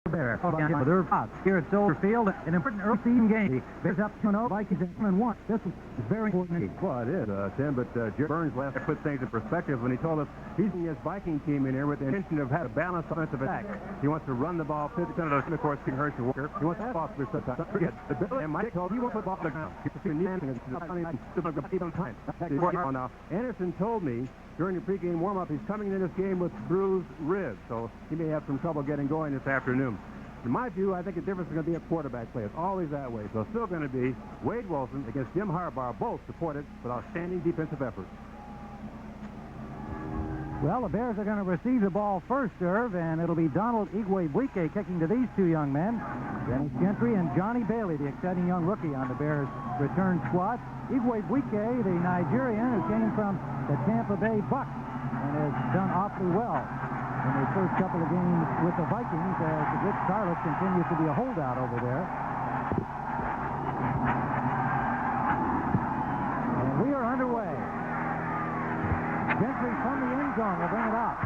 Bear. Their spots here at Soldier Field, an important early season game. Bears up 2-0, Vikings at 1-1. This is very important. Well, it is, Tim, but Jerry Burns last put things in perspective when he told us he's in his Viking team in here with the intention of having a balanced offensive attack. He wants to run the ball 50% of those, of course, King Hurst and Walker. He wants to pass for sometimes. Forget the Bill and Mike told he won't put the ball on the ground. Now, Anderson told me during the pregame warm-up he's coming in this game with bruised ribs, so he may have some trouble getting going this afternoon. In my view, I think the difference is going to be a quarterback play. It's always that way. So it's still going to be Wade Wilson against Jim Harbaugh, both supported with outstanding defensive efforts. Well, the Bears are going to receive the ball first, Irv, and it'll be Donald Igwe-Buike kicking to these two young men, Dennis Gentry and Johnny Bailey, the exciting young rookie on the Bears' return squad. Igwe-Buike, the Nigerian who came from the Tampa Bay Bucks and has done awfully well in his first couple of games with the Vikings, as the Rich Scarlett continues to be a holdout over there. And we are underway. Gentry from the end zone will bring it out.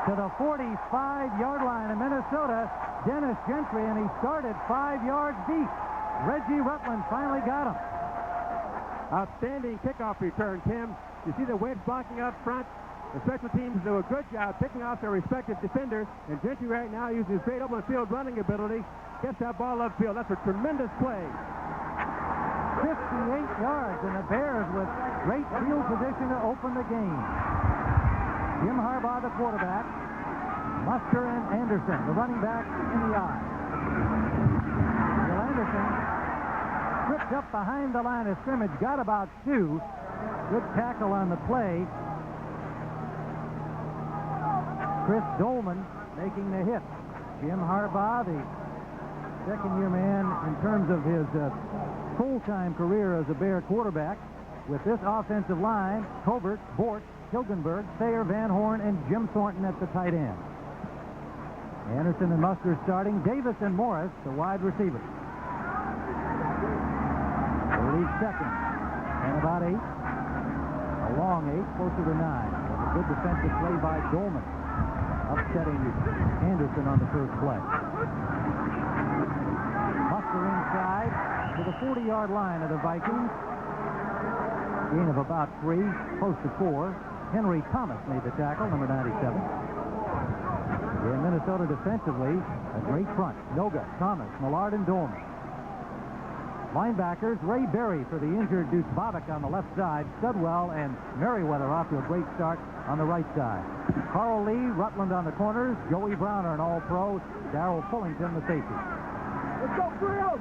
To the 45-yard line in Minnesota, Dennis Gentry, and he started 5 yards deep. Reggie Rutland finally got him. Outstanding kickoff return, Tim. You see the Webs blocking up front. The special teams do a good job picking off their respective defenders, and Gentry right now uses his great open field running ability, gets that ball upfield. That's a tremendous play. 58 yards, and the Bears with great field position to open the game. Jim Harbaugh, the quarterback. Muster and Anderson, the running back, in the eye. Bill Anderson tripped up behind the line of scrimmage, got about 2. Good tackle on the play. Chris Dolman making the hit. Jim Harbaugh, the second-year man in terms of his full-time career as a Bear quarterback. With this offensive line, Covert, Bort, Hilgenberg, Thayer, Van Horn, and Jim Thornton at the tight end. Anderson and Muster starting. Davis and Morris, the wide receivers. They lead second. And about 8. A long 8, closer to 9. A good defensive play by Dolman, upsetting Anderson on the first play. Muster inside to the 40-yard line of the Vikings. Gain of about 3, close to 4. Henry Thomas made the tackle, number 97. In Minnesota defensively, a great front. Noga, Thomas, Millard, and Dolman. Linebackers, Ray Berry for the injured Deuce Bobick on the left side. Studwell and Merriweather off to a great start on the right side. Carl Lee, Rutland on the corners. Joey Browner, an all-pro. Darrell Fullington, the safety. Let's go, Frio!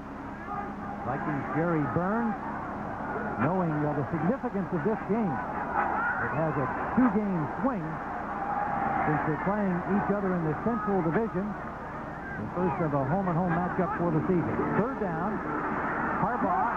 Vikings Jerry Burns, knowing the significance of this game. It has a 2-game swing since they're playing each other in the Central Division. The first of a home-and-home matchup for the season. Third down, Harbaugh.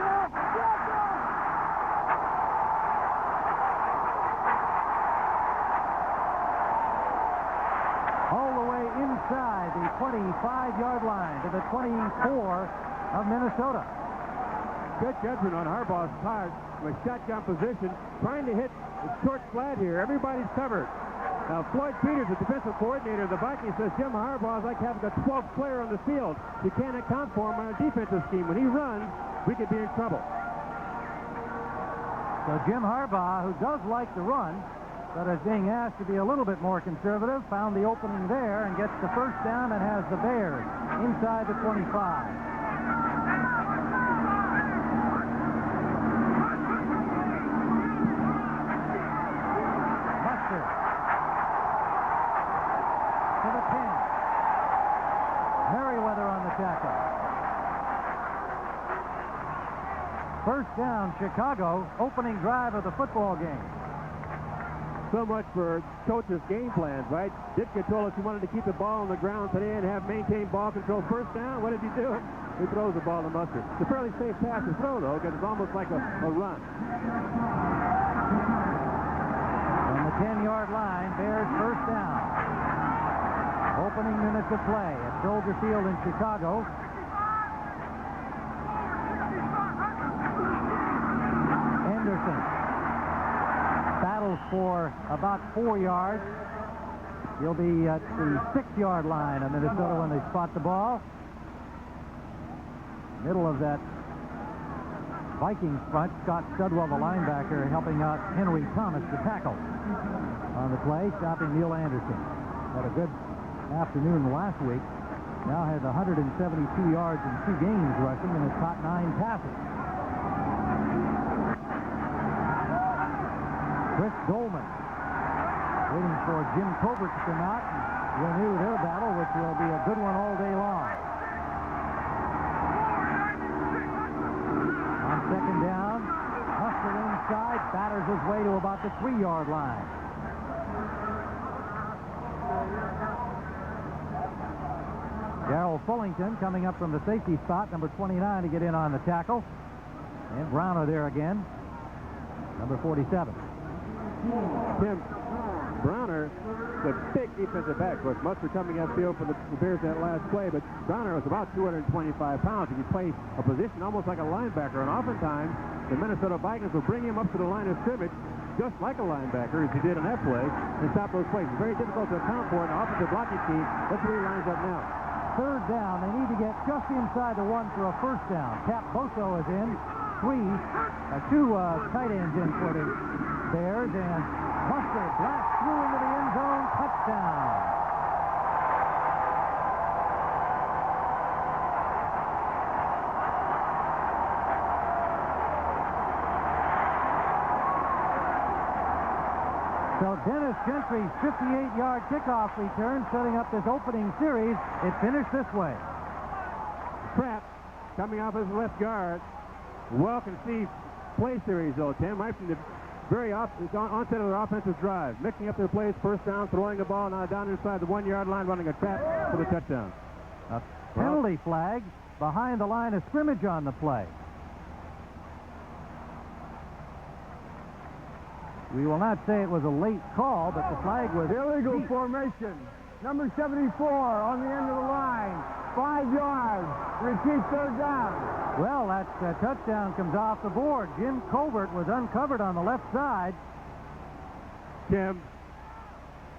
All the way inside the 25-yard line to the 24 of Minnesota. Good judgment on Harbaugh's part with shotgun position, trying to hit the short flat here. Everybody's covered. Now, Floyd Peters, the defensive coordinator of the Vikings, says Jim Harbaugh is like having a 12th player on the field. You can't account for him on a defensive scheme. When he runs, we could be in trouble. So Jim Harbaugh, who does like to run, but is being asked to be a little bit more conservative, found the opening there and gets the first down and has the Bears inside the 25. First down, Chicago, opening drive of the football game. So much for coach's game plans, right? Ditka told us he wanted to keep the ball on the ground today and have maintained ball control. First down, what did he do? He throws the ball to Muster. It's a fairly safe pass to throw, though, because it's almost like a run. On the 10-yard line, Bears first down. Opening minutes of play at Soldier Field in Chicago. for about 4 yards. He'll be at the 6-yard line of Minnesota when they spot the ball. Middle of that Vikings front, Scott Studwell, the linebacker, helping out Henry Thomas, the tackle, on the play, stopping Neil Anderson. Had a good afternoon last week. Now has 172 yards in 2 games rushing and has caught 9 passes. Chris Dolman waiting for Jim Covert to come out and renew their battle, which will be a good one all day long. On 2nd down, Hustler inside, batters his way to about the 3-yard line. Darrell Fullington coming up from the safety spot, number 29, to get in on the tackle. And Browner there again, number 47. Tim, Browner, the big defensive back. Of course, Mustard coming upfield for the Bears that last play, but Browner was about 225 pounds. He could play a position almost like a linebacker, and oftentimes the Minnesota Vikings will bring him up to the line of scrimmage just like a linebacker, as he did on that play, and stop those plays. It's very difficult to account for an offensive blocking team. That's where he lines up now. 3rd down. They need to get just inside the 1 for a 1st down. Cap Boso is in. 2 tight ends in for the Bears, and Mustard blasts through into the end zone. Touchdown. So Dennis Gentry's 58-yard kickoff return, setting up this opening series. It finished this way. Pratt coming off his left guard. Well-conceived play series, though, Tim. Right from the very onset of their offensive drive. Mixing up their plays, 1st down, throwing the ball now down inside the 1-yard line, running a trap for the touchdown. A penalty flag behind the line of scrimmage on the play. We will not say it was a late call, but the flag was Illegal formation. Number 74 on the end of the line. 5 yards. Repeat 3rd down. Well, that touchdown comes off the board. Jim Covert was uncovered on the left side. Tim,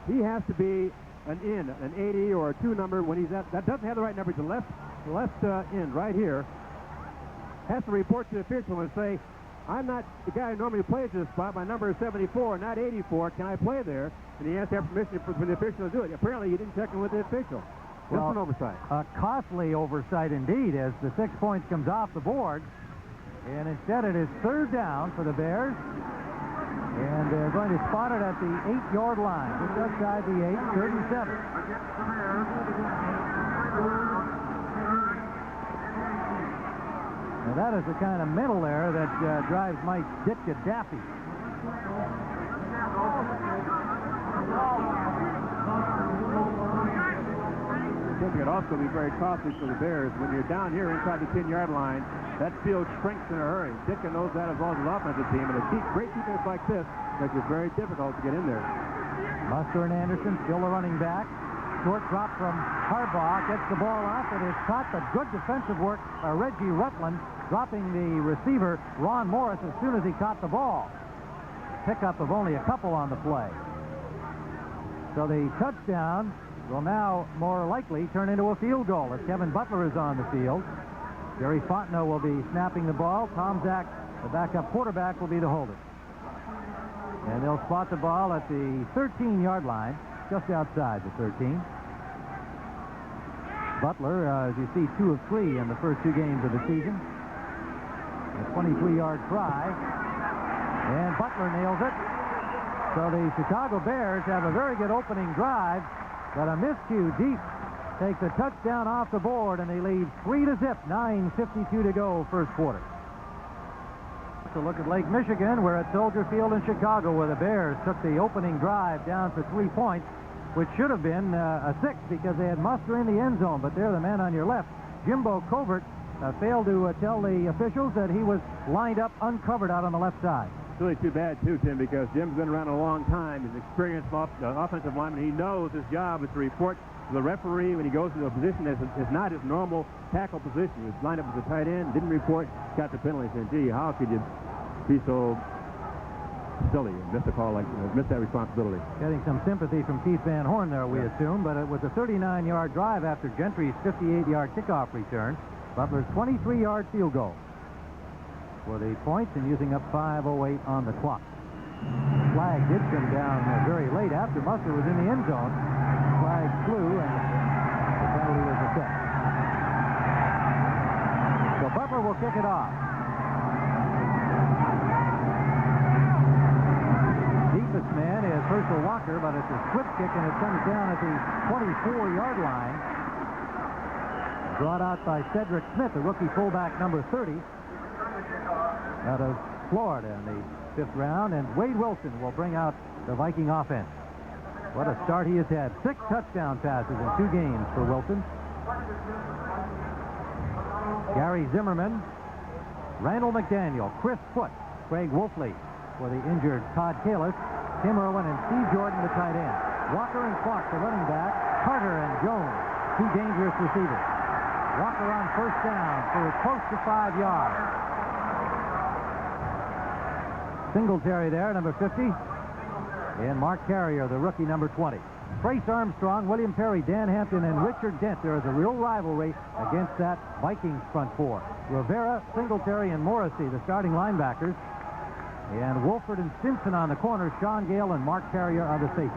he has to be an 80 or a 2 number when he's at. That doesn't have the right number. The left end right here has to report to the official and say, I'm not the guy who normally plays this spot. My number is 74, not 84. Can I play there? And he has to have permission for the official to do it. Apparently, he didn't check in with the official. That's an oversight. A costly oversight indeed, as the 6 points comes off the board. And instead, it is 3rd down for the Bears. And they're going to spot it at the 8-yard line, just outside the 8, 3rd and 7. Now that is the kind of mental error that drives Mike Ditka daffy. It could also be very costly for the Bears. When you're down here inside the 10-yard line, that field shrinks in a hurry. Ditka knows that as well as his offensive team, and a great defense like this makes it very difficult to get in there. Mustard and Anderson still the running back. Short drop from Harbaugh, gets the ball off. It is caught, but good defensive work by Reggie Rutland, dropping the receiver, Ron Morris, as soon as he caught the ball. Pickup of only a couple on the play. So the touchdown will now more likely turn into a field goal as Kevin Butler is on the field. Jerry Fontenot will be snapping the ball. Tom Zach, the backup quarterback, will be the holder. And they'll spot the ball at the 13-yard line, just outside the 13. Butler, as you see, 2 of 3 in the first 2 games of the season. A 23-yard try. And Butler nails it. So the Chicago Bears have a very good opening drive, but a miscue deep takes a touchdown off the board, and they lead 3-0. 9:52 to go, first quarter. So look at Lake Michigan. We're at Soldier Field in Chicago, where the Bears took the opening drive down for 3 points, which should have been a 6 because they had Muster in the end zone. But there, the man on your left, Jimbo Covert, failed to tell the officials that he was lined up uncovered out on the left side. It's really too bad, too, Tim, because Jim's been around a long time. He's an experienced offensive lineman. He knows his job is to report to the referee when he goes into a position that is not his normal tackle position. He was lined up as a tight end, didn't report, got the penalty. Saying, gee, how could you be so silly and missed a call missed that responsibility. Getting some sympathy from Keith Van Horn there, we assume, but it was a 39-yard drive after Gentry's 58-yard kickoff return. Butler's 23-yard field goal for the points and using up 5:08 on the clock. Flag did come down very late after Musser was in the end zone. Flag flew and the penalty was assessed. So Butler will kick it off. Deepest man is Herschel Walker, but it's a switch kick and it comes down at the 24-yard line. Brought out by Cedric Smith, the rookie fullback number 30 out of Florida in the 5th round, and Wade Wilson will bring out the Viking offense. What a start he has had. 6 touchdown passes in 2 games for Wilson. Gary Zimmerman, Randall McDaniel, Chris Foote, Craig Wolfley for the injured Todd Kalis, Tim Irwin and Steve Jordan, the tight end. Walker and Clark, the running back, Carter and Jones, 2 dangerous receivers. Walker on first down for close to 5 yards. Singletary there, number 50. And Mark Carrier, the rookie, number 20. Trace Armstrong, William Perry, Dan Hampton, and Richard Dent. There is a real rivalry against that Vikings front four. Rivera, Singletary, and Morrissey, the starting linebackers. And Wolford and Simpson on the corners. Sean Gale and Mark Carrier are the safeties.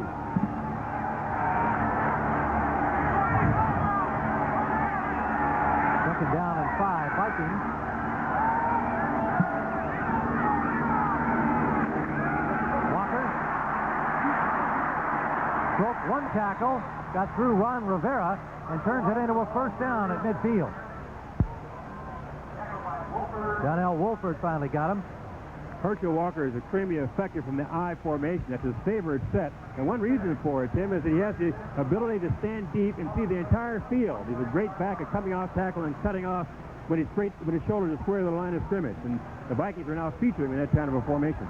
Second down and 5, Vikings. Walker broke 1 tackle, got through Ron Rivera, and turns it into a first down at midfield. Donnell Wolford finally got him. Herschel Walker is extremely effective from the I formation. That's his favorite set. And one reason for it, Tim, is that he has the ability to stand deep and see the entire field. He's a great back at coming off tackle and cutting off when his shoulders are square to the line of scrimmage. And the Vikings are now featuring him in that kind of a formation.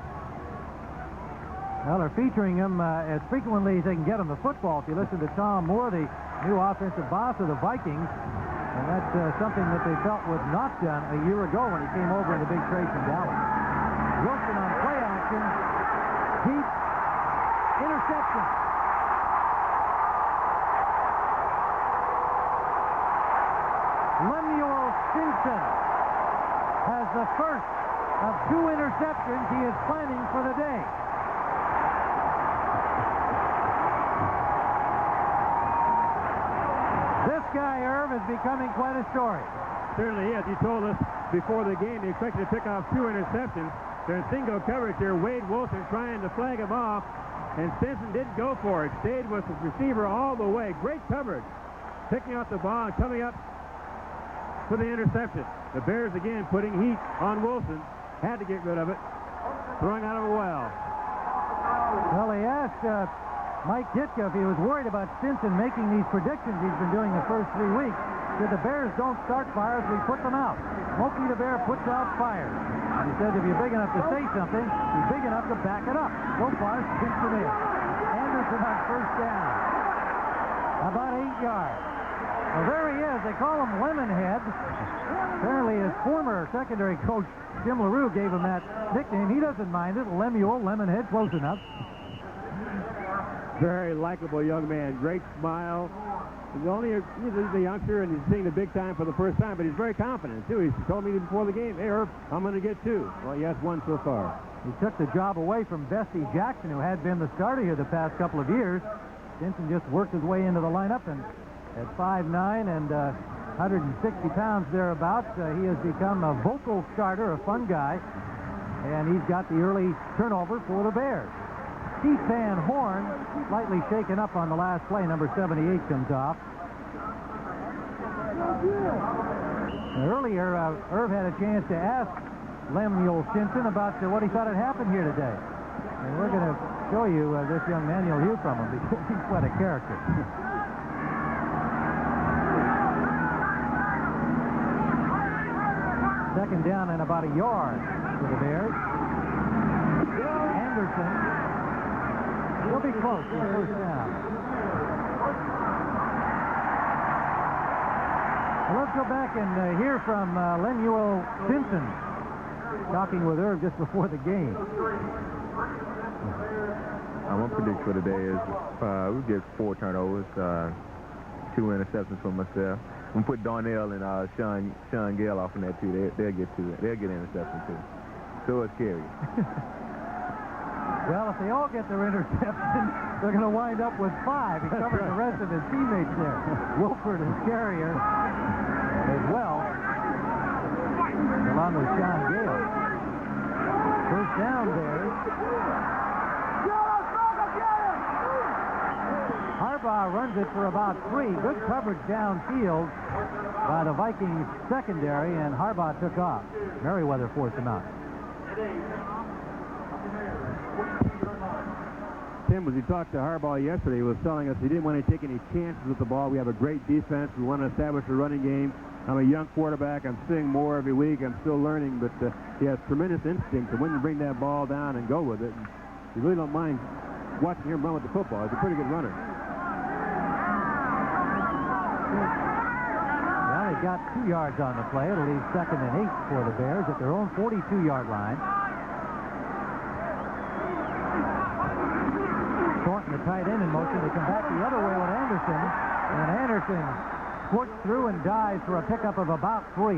Well, they're featuring him as frequently as they can get him the football. If you listen to Tom Moore, the new offensive boss of the Vikings, and that's something that they felt was not done a year ago when he came over in the big trade from Dallas. Wilson on play action. Deep. Interception. Lemuel Stinson has the first of 2 interceptions he is planning for the day. This guy, Irv, is becoming quite a story. Certainly is. He told us before the game he expected to pick off 2 interceptions. They're in single coverage here. Wade Wilson trying to flag him off, and Stinson didn't go for it. Stayed with his receiver all the way. Great coverage. Picking up the ball and coming up for the interception. The Bears again putting heat on Wilson. Had to get rid of it. Throwing out of a well. Well, they asked Mike Ditka if he was worried about Stinson making these predictions he's been doing the first 3 weeks. Said the Bears don't start fires, we put them out. Smokey the Bear puts out fires. He says if you're big enough to say something, you're big enough to back it up. So far, Stinson is. Anderson on first down. About 8 yards. Well, there he is. They call him Lemonhead. Apparently his former secondary coach, Jim LaRue, gave him that nickname. He doesn't mind it. Lemuel, Lemonhead, close enough. Very likable young man. Great smile. He's a youngster, and he's seeing the big time for the first time, but he's very confident, too. He told me before the game, hey, Herb, I'm going to get 2. Well, he has 1 so far. He took the job away from Bessie Jackson, who had been the starter here the past couple of years. Stinson just worked his way into the lineup, and at 5'9" and 160 pounds thereabouts, he has become a vocal starter, a fun guy, and he's got the early turnover for the Bears. Keith Van Horn, slightly shaken up on the last play. Number 78 comes off. Earlier, Irv had a chance to ask Lemuel Stinson about what he thought had happened here today. And we're going to show you this young man. You'll hear from him because he's quite a character. Second down and about 1 yard for the Bears. Anderson. He'll be close to the first down. Well, let's go back and hear from Lemuel Stinson talking with Irv just before the game. My prediction for today is we get 4 turnovers, 2 interceptions for myself. I'm going to put Darnell and Sean Gale off in that, too. They'll get interceptions, too. So is Carey. Well, if they all get their interceptions, they're going to wind up with 5. He covered the rest of his teammates there. Wilford and Carrier as well, along with Sean Gale. First down there. Harbaugh runs it for about 3. Good coverage downfield by the Vikings secondary, and Harbaugh took off. Merriweather forced him out. Tim, as he talked to Harbaugh yesterday, he was telling us he didn't want to take any chances with the ball. We have a great defense. We want to establish a running game. I'm a young quarterback. I'm seeing more every week. I'm still learning, but he has tremendous instinct to when you bring that ball down and go with it. And you really don't mind watching him run with the football. He's a pretty good runner. Well, they got 2 yards on the play. It'll leave 2nd and 8 for the Bears at their own 42-yard line. Thornton, the tight end, in motion. They come back the other way with Anderson, and Anderson squirts through and dives for a pickup of about 3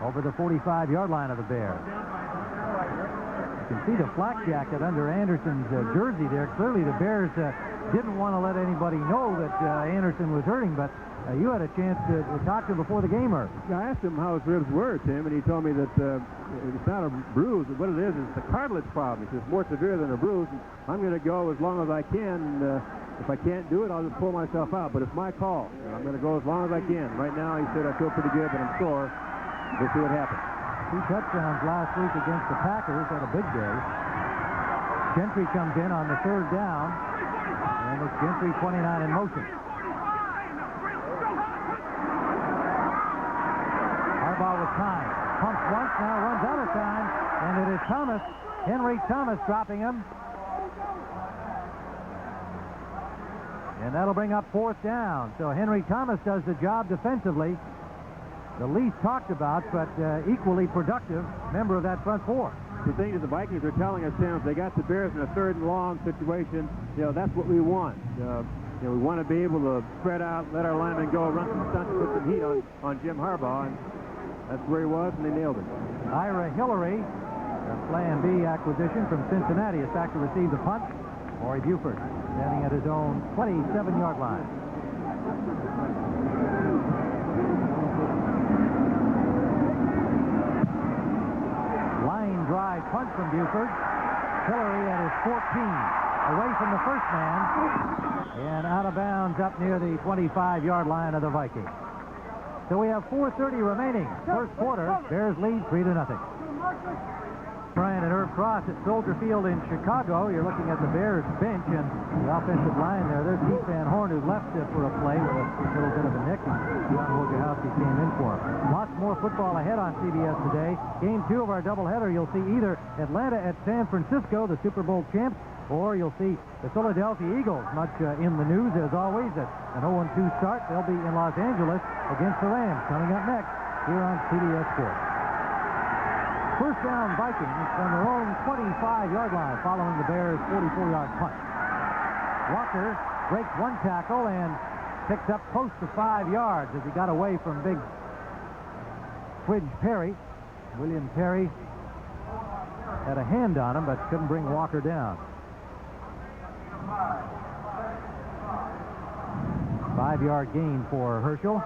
over the 45-yard line of the Bears. You can see the flak jacket under Anderson's jersey there. Clearly the Bears didn't want to let anybody know that Anderson was hurting, but you had a chance to talk to him before the game. I asked him how his ribs were, Tim, and he told me that it's not a bruise. What it is a cartilage problem. It's more severe than a bruise. And I'm going to go as long as I can. If I can't do it, I'll just pull myself out. But it's my call. I'm going to go as long as I can. Right now, he said, I feel pretty good, but I'm sore. We'll see what happens. 2 touchdowns last week against the Packers. Had a big day. Gentry comes in on the 3rd down. And it's Gentry 29 in motion. Harbaugh with time. Pumps once, now runs out of time. And it is Thomas. Henry Thomas dropping him. And that'll bring up 4th down. So Henry Thomas does the job defensively. The least talked about, but equally productive member of that front 4. The thing that the Vikings are telling us, Tim, if they got the Bears in a 3rd and long situation, that's what we want. We want to be able to spread out, let our linemen go, run some stunts, put some heat on Jim Harbaugh, and that's where he was, and they nailed it. Ira Hillary, a Plan B acquisition from Cincinnati, is back to receive the punt. Maury Buford standing at his own 27-yard line. Line drive punt from Buford. Hillary at his 14, away from the first man, and out of bounds up near the 25-yard line of the Vikings. So we have 4:30 remaining. First quarter, Bears lead 3-0. Brian and Herb Cross at Soldier Field in Chicago. You're looking at the Bears bench and the offensive line there. There's Pete Van Horn, who left for a play with a little bit of a nick, and John Wojciechowski came in for him. Lots more football ahead on CBS today. Game 2 of our doubleheader, you'll see either Atlanta at San Francisco, the Super Bowl champs, or you'll see the Philadelphia Eagles, much in the news as always. At an 0-2 start, they'll be in Los Angeles against the Rams. Coming up next here on CBS Sports. First down Vikings from their own 25-yard line following the Bears' 44-yard punt. Walker breaks 1 tackle and picks up close to 5 yards as he got away from big Twidge Perry. William Perry had a hand on him but couldn't bring Walker down. 5-yard gain for Herschel.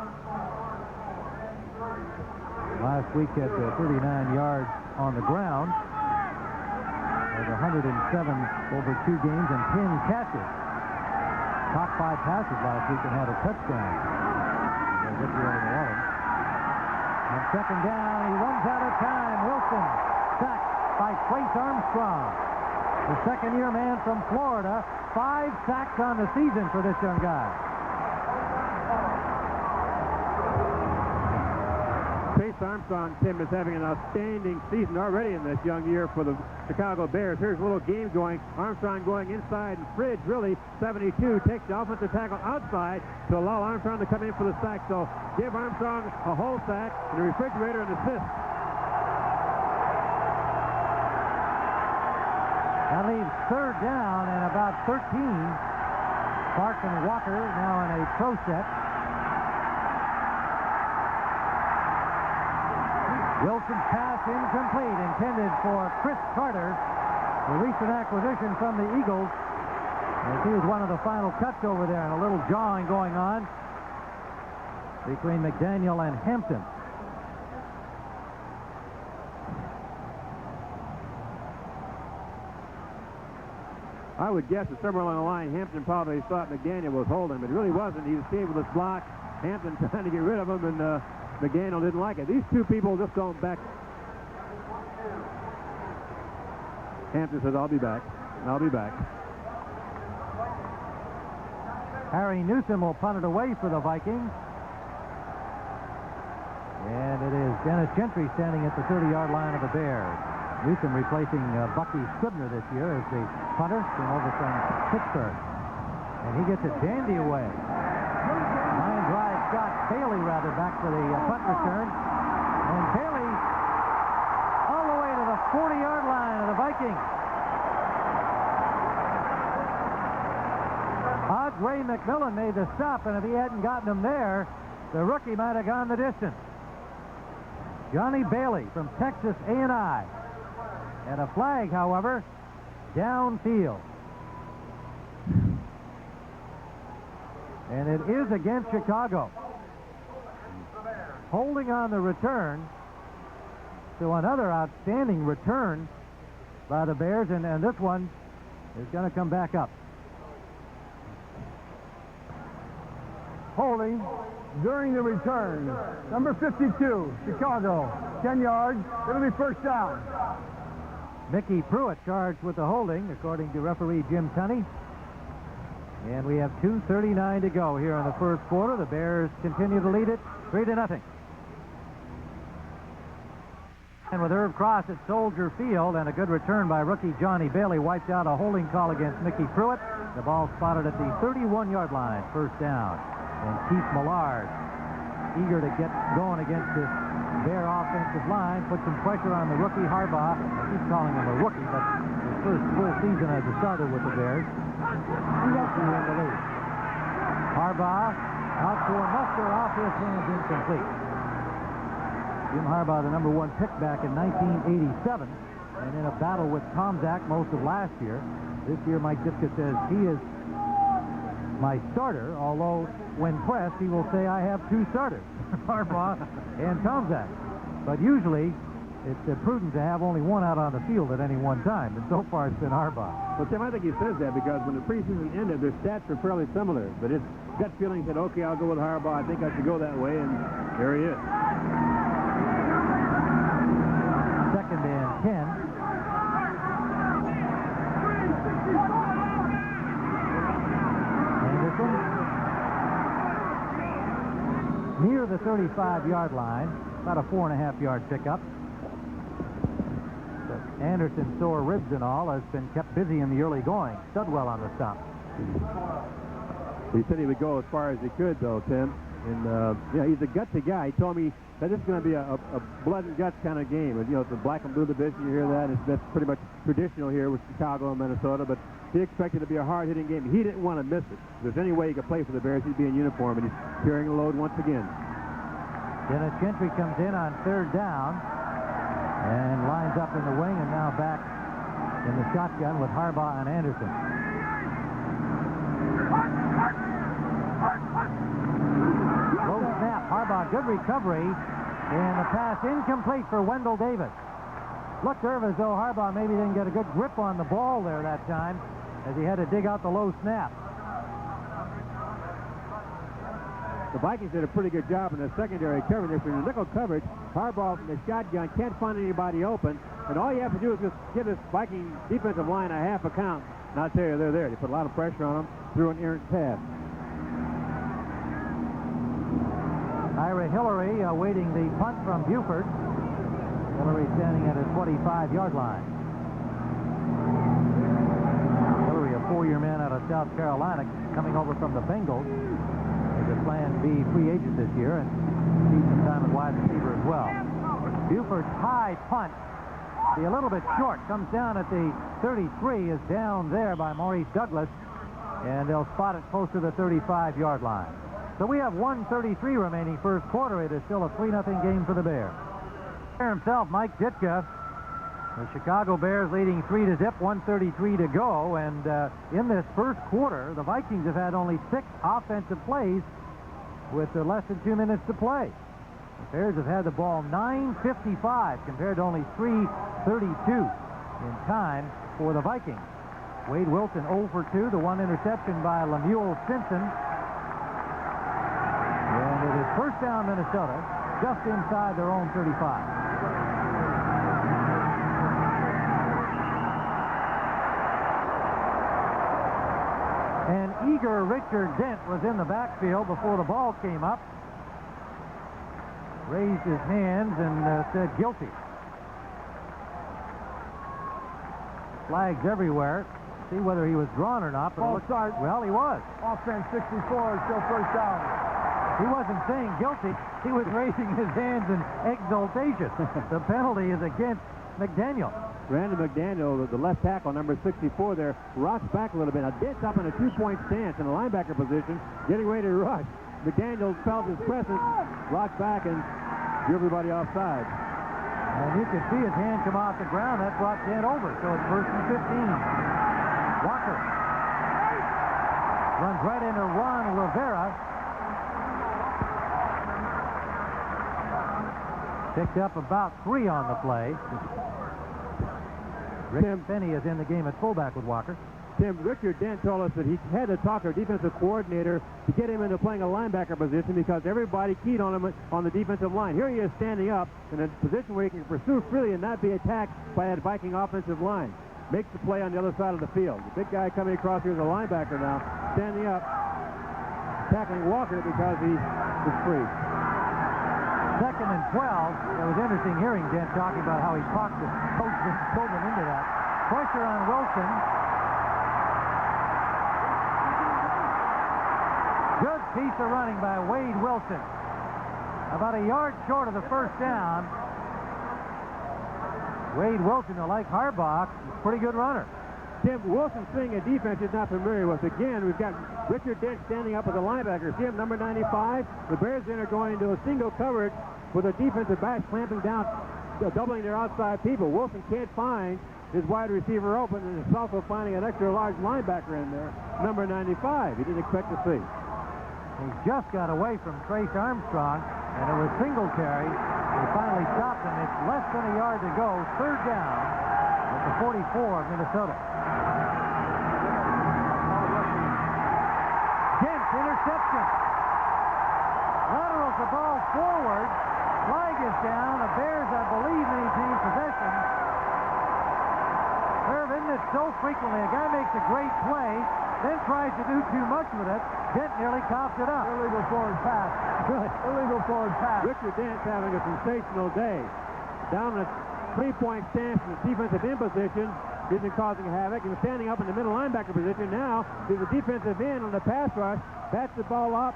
Last week at 39 yards on the ground. Has 107 over 2 games and 10 catches. Caught 5 passes last week and had a touchdown. On 2nd down, he runs out of time. Wilson sacked by Trace Armstrong. The second-year man from Florida. 5 sacks on the season for this young guy. Trace Armstrong, Tim, is having an outstanding season already in this young year for the Chicago Bears. Here's a little game going. Armstrong going inside, and Fridge, really, 72, takes the offensive tackle outside to allow Armstrong to come in for the sack. So give Armstrong a whole sack and the refrigerator an assist. That leaves third down and about 13. Clark and Walker now in a pro set. Wilson's pass incomplete, intended for Chris Carter, a recent acquisition from the Eagles. As he was one of the final cuts over there, and a little jawing going on between McDaniel and Hampton. I would guess that somewhere along the line, Hampton probably thought McDaniel was holding, but it really wasn't. He was staying with his block. Hampton trying to get rid of him, and McDaniel didn't like it. These two people just don't back. Hampton says, "I'll be back. I'll be back." Harry Newsom will punt it away for the Vikings. And it is Dennis Gentry standing at the 30-yard line of the Bears. Newsom replacing Bucky Scribner this year as the punter, came over from Pittsburgh. And he gets it dandy away. Line drive Scott Bailey, back for the punt return. And Bailey all the way to the 40-yard line of the Vikings. Odds Ray McMillan made the stop, and if he hadn't gotten him there, the rookie might have gone the distance. Johnny Bailey from Texas A&I. And a flag, however, downfield. And it is against Chicago. Holding on the return. So another outstanding return by the Bears, and this one is going to come back up. Holding during the return. Number 52, Chicago, 10 yards. It'll be first down. Mickey Pruitt charged with the holding, according to referee Jim Tunney. And we have 2:39 to go here in the first quarter. The Bears continue to lead it 3-0. And with Irv Cross at Soldier Field, and a good return by rookie Johnny Bailey wiped out a holding call against Mickey Pruitt. The ball spotted at the 31-yard line, first down. And Keith Millard, eager to get going against this Bear offensive line, put some pressure on the rookie Harbaugh. I keep calling him a rookie, but his first full season as a starter with the Bears. He got you in the lead. Harbaugh out for Muster, off his hands, incomplete. Jim Harbaugh, the number 1 pick back in 1987, and in a battle with Tomzak most of last year. This year, Mike Ditka says he is my starter, although when pressed, he will say I have 2 starters, Harbaugh and Tomzak. But usually, it's prudent to have only one out on the field at any one time, and so far it's been Harbaugh. Well, Tim, I think he says that because when the preseason ended, their stats were fairly similar. But his gut feeling said, okay, I'll go with Harbaugh. I think I should go that way, and there he is. 2nd and 10. Near the 35-yard line, about a 4.5-yard pickup. But Anderson, sore ribs and all, has been kept busy in the early going. Studwell on the stop. He said he would go as far as he could, though, Tim. And, he's a gutsy guy. He told me that this is going to be a blood and guts kind of game. And, it's the black and blue division. You hear that? That's pretty much traditional here with Chicago and Minnesota. But he expected it to be a hard-hitting game. He didn't want to miss it. If there's any way he could play for the Bears, he'd be in uniform, and he's carrying the load once again. Dennis Gentry comes in on 3rd down and lines up in the wing, and now back in the shotgun with Harbaugh and Anderson. Low snap. Harbaugh, good recovery, and the pass incomplete for Wendell Davis. Looked, Irv, as though Harbaugh maybe didn't get a good grip on the ball there that time, as he had to dig out the low snap. The Vikings did a pretty good job in the secondary coverage. If you're in nickel coverage, Harbaugh from the shotgun can't find anybody open, and all you have to do is just give this Viking defensive line a half a count. And I'll tell you, they're there. They put a lot of pressure on them through an errant pass. Ira Hillary awaiting the punt from Buford. Hillary standing at a 25-yard line. Hillary, a 4-year man out of South Carolina, coming over from the Bengals. Is a Plan B free agent this year and see some time at wide receiver as well. Buford's high punt Be a little bit short. Comes down at the 33. Is down there by Maurice Douglas. And they'll spot it close to the 35-yard line. So we have 1:33 remaining first quarter. It is still a 3-0 game for the Bears. There himself, Mike Ditka. The Chicago Bears leading 3-0, 1:33 to go. And in this first quarter, the Vikings have had only 6 offensive plays with less than 2 minutes to play. The Bears have had the ball 9:55 compared to only 3:32 in time for the Vikings. Wade Wilson 0 for 2, the one interception by Lemuel Simpson. And it is first down Minnesota, just inside their own 35. And eager Richard Dent was in the backfield before the ball came up. Raised his hands and said guilty. Flags everywhere. See whether he was drawn or not. But well, he was. Offense 64 is still first down. He wasn't saying guilty. He was raising his hands in exultation. The penalty is against McDaniel. Brandon McDaniel, the left tackle, number 64 there, rocks back a little bit. Now, Dent's up in a 2-point stance in the linebacker position, getting ready to rush. McDaniel felt his presence, rocked back, and drew everybody offside. And you can see his hand come off the ground. That brought Dent over, so it's first and 15. Walker runs right into Ron Rivera. Picked up about 3 on the play. Rick Finney is in the game at fullback with Walker. Tim, Richard Dent told us that he had to talk to our defensive coordinator to get him into playing a linebacker position because everybody keyed on him on the defensive line. Here he is standing up in a position where he can pursue freely and not be attacked by that Viking offensive line. Makes the play on the other side of the field. The big guy coming across here is a linebacker now, standing up, tackling Walker because he is free. Second and 12. It was interesting hearing Dent talking about how he talked the coach and pulled him into that. Pressure on Wilson. Good piece of running by Wade Wilson. About a yard short of the first down. Wade Wilson, like Harbaugh, is a pretty good runner. Tim, Wilson seeing a defense he's not familiar with. Again, we've got Richard Dent standing up as a linebacker. See him, number 95. The Bears then are going into a single coverage with a defensive back clamping down, doubling their outside people. Wilson can't find his wide receiver open, and is also finding an extra large linebacker in there, number 95. He didn't expect to see. He just got away from Trace Armstrong, and it was Singletary. He finally stopped him. It's less than a yard to go. Third down at the 44 of Minnesota. Dent, interception. Laterals the ball forward. Flag is down. The Bears, I believe, maintain possession. Irv, isn't it so frequently a guy makes a great play, then tries to do too much with it. Dent nearly coughs it up. Illegal forward pass. Good. Illegal forward pass. Richard Dent's having a sensational day. Down in a 3-point stance in the defensive end position, isn't causing havoc. He was standing up in the middle linebacker position. Now, there's a defensive end on the pass rush. Bats the ball up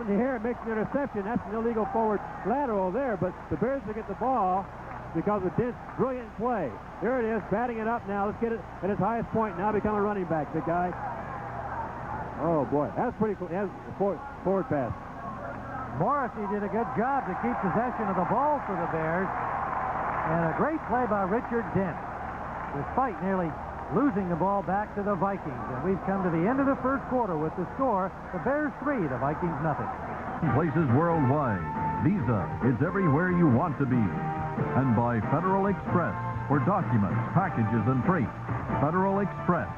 in the air, and makes an interception. That's an illegal forward lateral there, but the Bears will get the ball because of Dent's brilliant play. There it is, batting it up now. Let's get it at its highest point. Now become a running back, big guy. Oh, boy. That's pretty cool. That's a forward pass. Morrissey did a good job to keep possession of the ball for the Bears. And a great play by Richard Dent, despite nearly losing the ball back to the Vikings. And we've come to the end of the first quarter with the score, the Bears 3, the Vikings nothing. Places worldwide. Visa is everywhere you want to be. And by Federal Express for documents, packages, and freight. Federal Express,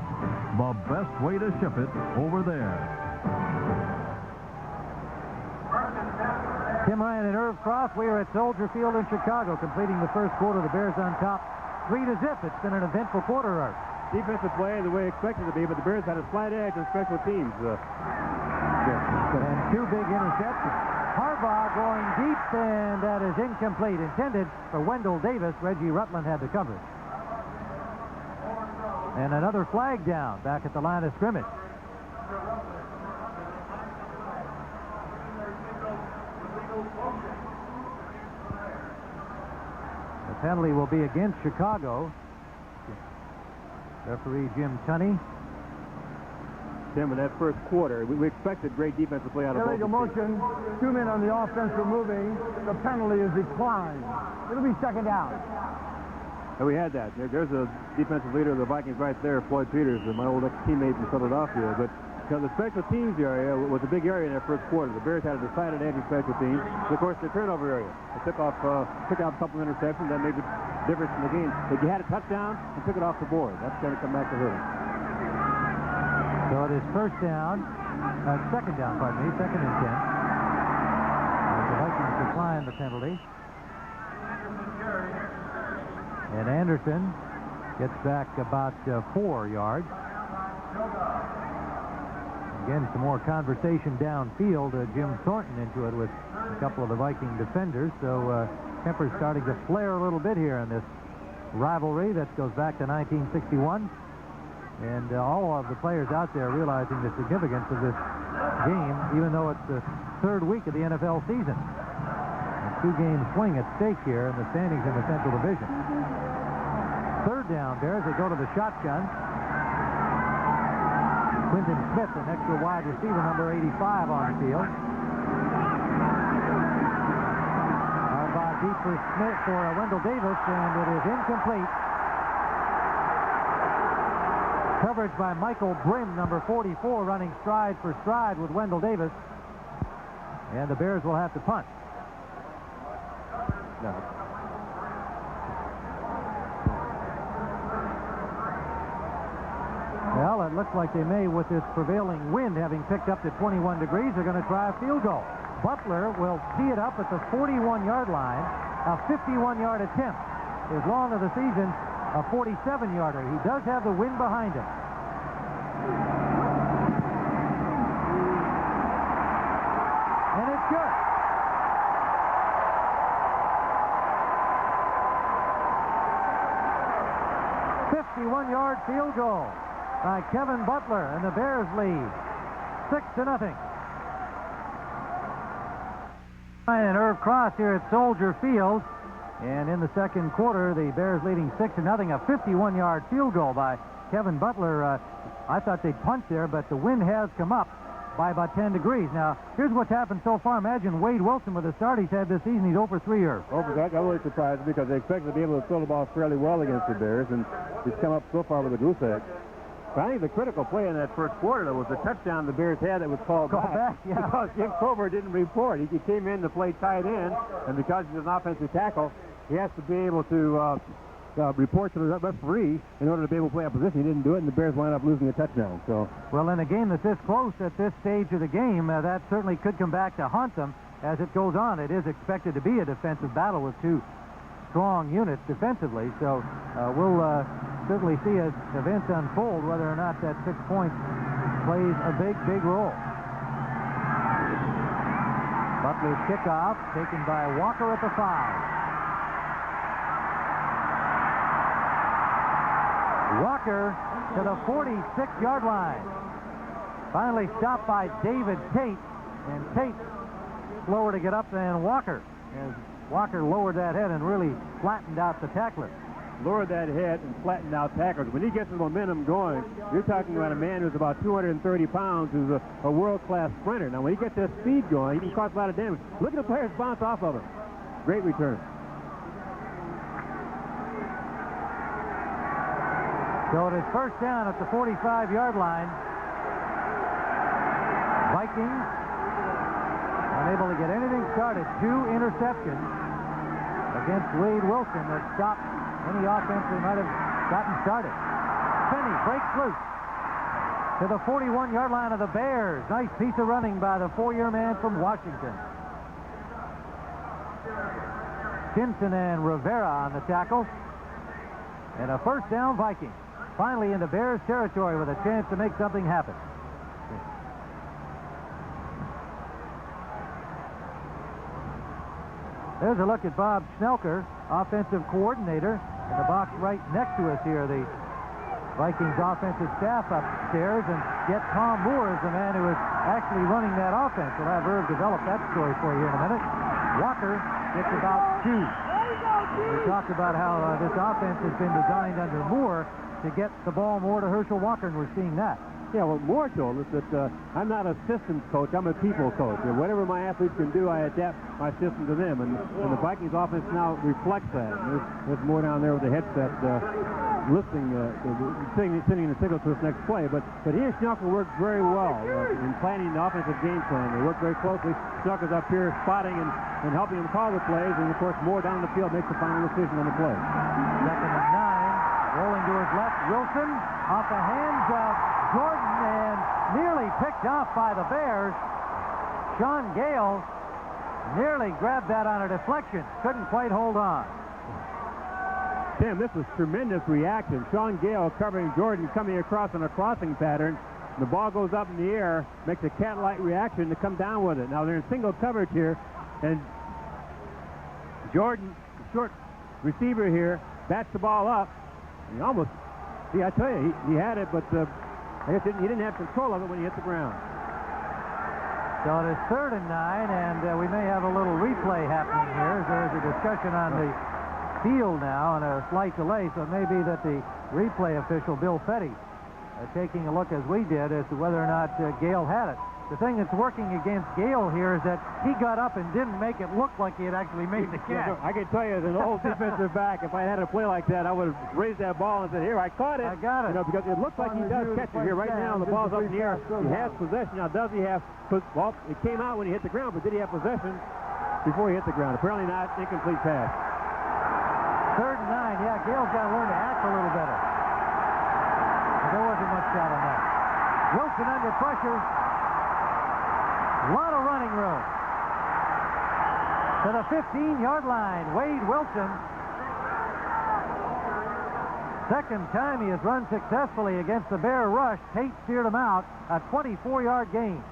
the best way to ship it over there. Tim Ryan and Irv Cross, we are at Soldier Field in Chicago, completing the first quarter. The Bears on top, 3-0. It's been an eventful quarter, Irv. Defensive play the way expected to be, but the Bears had a slight edge on special teams. And 2 big interceptions. Harbaugh going deep, and that is incomplete. Intended for Wendell Davis. Reggie Rutland had the coverage. And another flag down back at the line of scrimmage. The penalty will be against Chicago. Referee Jim Tunney. Tim, in that first quarter, we expected great defensive play out of both Illegal teams. motion. 2 men on the offense were moving. The penalty is declined. It'll be second down. And we had that. There's a defensive leader of the Vikings right there, Floyd Peters, my old ex-teammate in Philadelphia. But the special teams area was a big area in that first quarter. The Bears had a decided edge in special teams. And of course, the turnover area. They took out a couple of interceptions. That made the difference in the game. If you had a touchdown and took it off the board, that's going to come back to hurt them. So it is second down, second and 10. The Vikings decline the penalty. And Anderson gets back about 4 yards. Again, some more conversation downfield. Jim Thornton into it with a couple of the Viking defenders. So temper's starting to flare a little bit here in this rivalry that goes back to 1961. And all of the players out there realizing the significance of this game, even though it's the third week of the NFL season. A 2-game swing at stake here in the standings in the Central Division. Third down, Bears. They go to the shotgun. Quinton Smith, an extra wide receiver, number 85 on the field. By deep for Smith for Wendell Davis, and it is incomplete. Coverage by Michael Brim, number 44, running stride for stride with Wendell Davis. And the Bears will have to punt. No. Well, it looks like they may, with this prevailing wind having picked up to 21 degrees, they're going to try a field goal. Butler will tee it up at the 41-yard line, a 51-yard attempt. His long of the season, a 47-yarder. He does have the wind behind him. And it's good. "51-yard field goal by Kevin Butler, and the Bears lead 6-0. And Irv Cross here at Soldier Field. And in the second quarter, the Bears leading 6-0. A 51-yard field goal by Kevin Butler. I thought they'd punt there, but the wind has come up by about 10 degrees. Now, here's what's happened so far. Imagine Wade Wilson with the start he's had this season. He's 0 for 3 here. I got really surprised because they expected to be able to throw the ball fairly well against the Bears, and he's come up so far with a goose egg. But I think the critical play in that first quarter was the touchdown the Bears had that was called back. Yeah. Because Jim Covert didn't report. He came in to play tight end, and because he's an offensive tackle, he has to be able to report to the referee in order to be able to play opposition. He didn't do it, and the Bears wound up losing a touchdown. So, well, in a game that's this close at this stage of the game, that certainly could come back to haunt them as it goes on. It is expected to be a defensive battle with two strong units defensively. So we'll certainly see as events unfold whether or not that 6 points plays a big, big role. Butler's kickoff taken by Walker at the 5. Walker to the 46-yard line. Finally stopped by David Tate, and Tate slower to get up than Walker, as Walker lowered that head and really flattened out the tackler. Lowered that head and flattened out tacklers. When he gets the momentum going, you're talking about a man who's about 230 pounds, who's a world-class sprinter. Now, when he gets that speed going, he can cause a lot of damage. Look at the players bounce off of him. Great return. So it is first down at the 45-yard line. Vikings unable to get anything started. 2 interceptions against Wade Wilson that stopped any offense they might have gotten started. Finney breaks loose to the 41-yard line of the Bears. Nice piece of running by the 4-year man from Washington. Stinson and Rivera on the tackle. And a first down, Vikings. Finally into Bears territory with a chance to make something happen. There's a look at Bob Schnelker, offensive coordinator, in the box right next to us here. The Vikings offensive staff upstairs, and yet Tom Moore is the man who is actually running that offense. We'll have Irv develop that story for you in a minute. Walker gets about 2. They talked about how this offense has been designed under Moore to get the ball more to Herschel Walker, and we're seeing that. Yeah, well, Moore told us that I'm not a systems coach, I'm a people coach. And whatever my athletes can do, I adapt my system to them. And the Vikings offense now reflects that. And there's Moore down there with the headset listening, sending the signal to his next play. But he and Schnucker worked very well in planning the offensive game plan. They worked very closely. Schnucker's up here spotting and helping him call the plays. And, of course, Moore down the field makes the final decision on the play. 2nd and 9. Rolling to his left. Wilson off the hands of Jordan and nearly picked off by the Bears. Sean Gale nearly grabbed that on a deflection. Couldn't quite hold on. Tim, this was tremendous reaction. Sean Gale covering Jordan coming across on a crossing pattern. The ball goes up in the air, makes a cat-like reaction to come down with it. Now they're in single coverage here, and Jordan, short receiver here, bats the ball up. He almost, see, I tell you, he had it, but I guess he didn't have control of it when he hit the ground. So it is 3rd and 9, and we may have a little replay happening here. There's a discussion on the field now and a slight delay, so it may be that the replay official, Bill Fetty, taking a look as we did as to whether or not Gale had it. The thing that's working against Gale here is that he got up and didn't make it look like he had actually made the catch. I can tell you, as an old defensive back, if I had a play like that, I would have raised that ball and said, here, I caught it. I got it. You know, because it looks like he does catch it here right now. The ball's up in the air. He has possession. Now, does he have, well, it came out when he hit the ground, but did he have possession before he hit the ground? Apparently not. Incomplete pass. 3rd and 9. Yeah, Gale's got to learn to act a little better. There wasn't much shot on that. Wilson under pressure. A lot of running room. To the 15-yard line, Wade Wilson. Second time he has run successfully against the Bear rush. Tate steered him out. A 24-yard gain.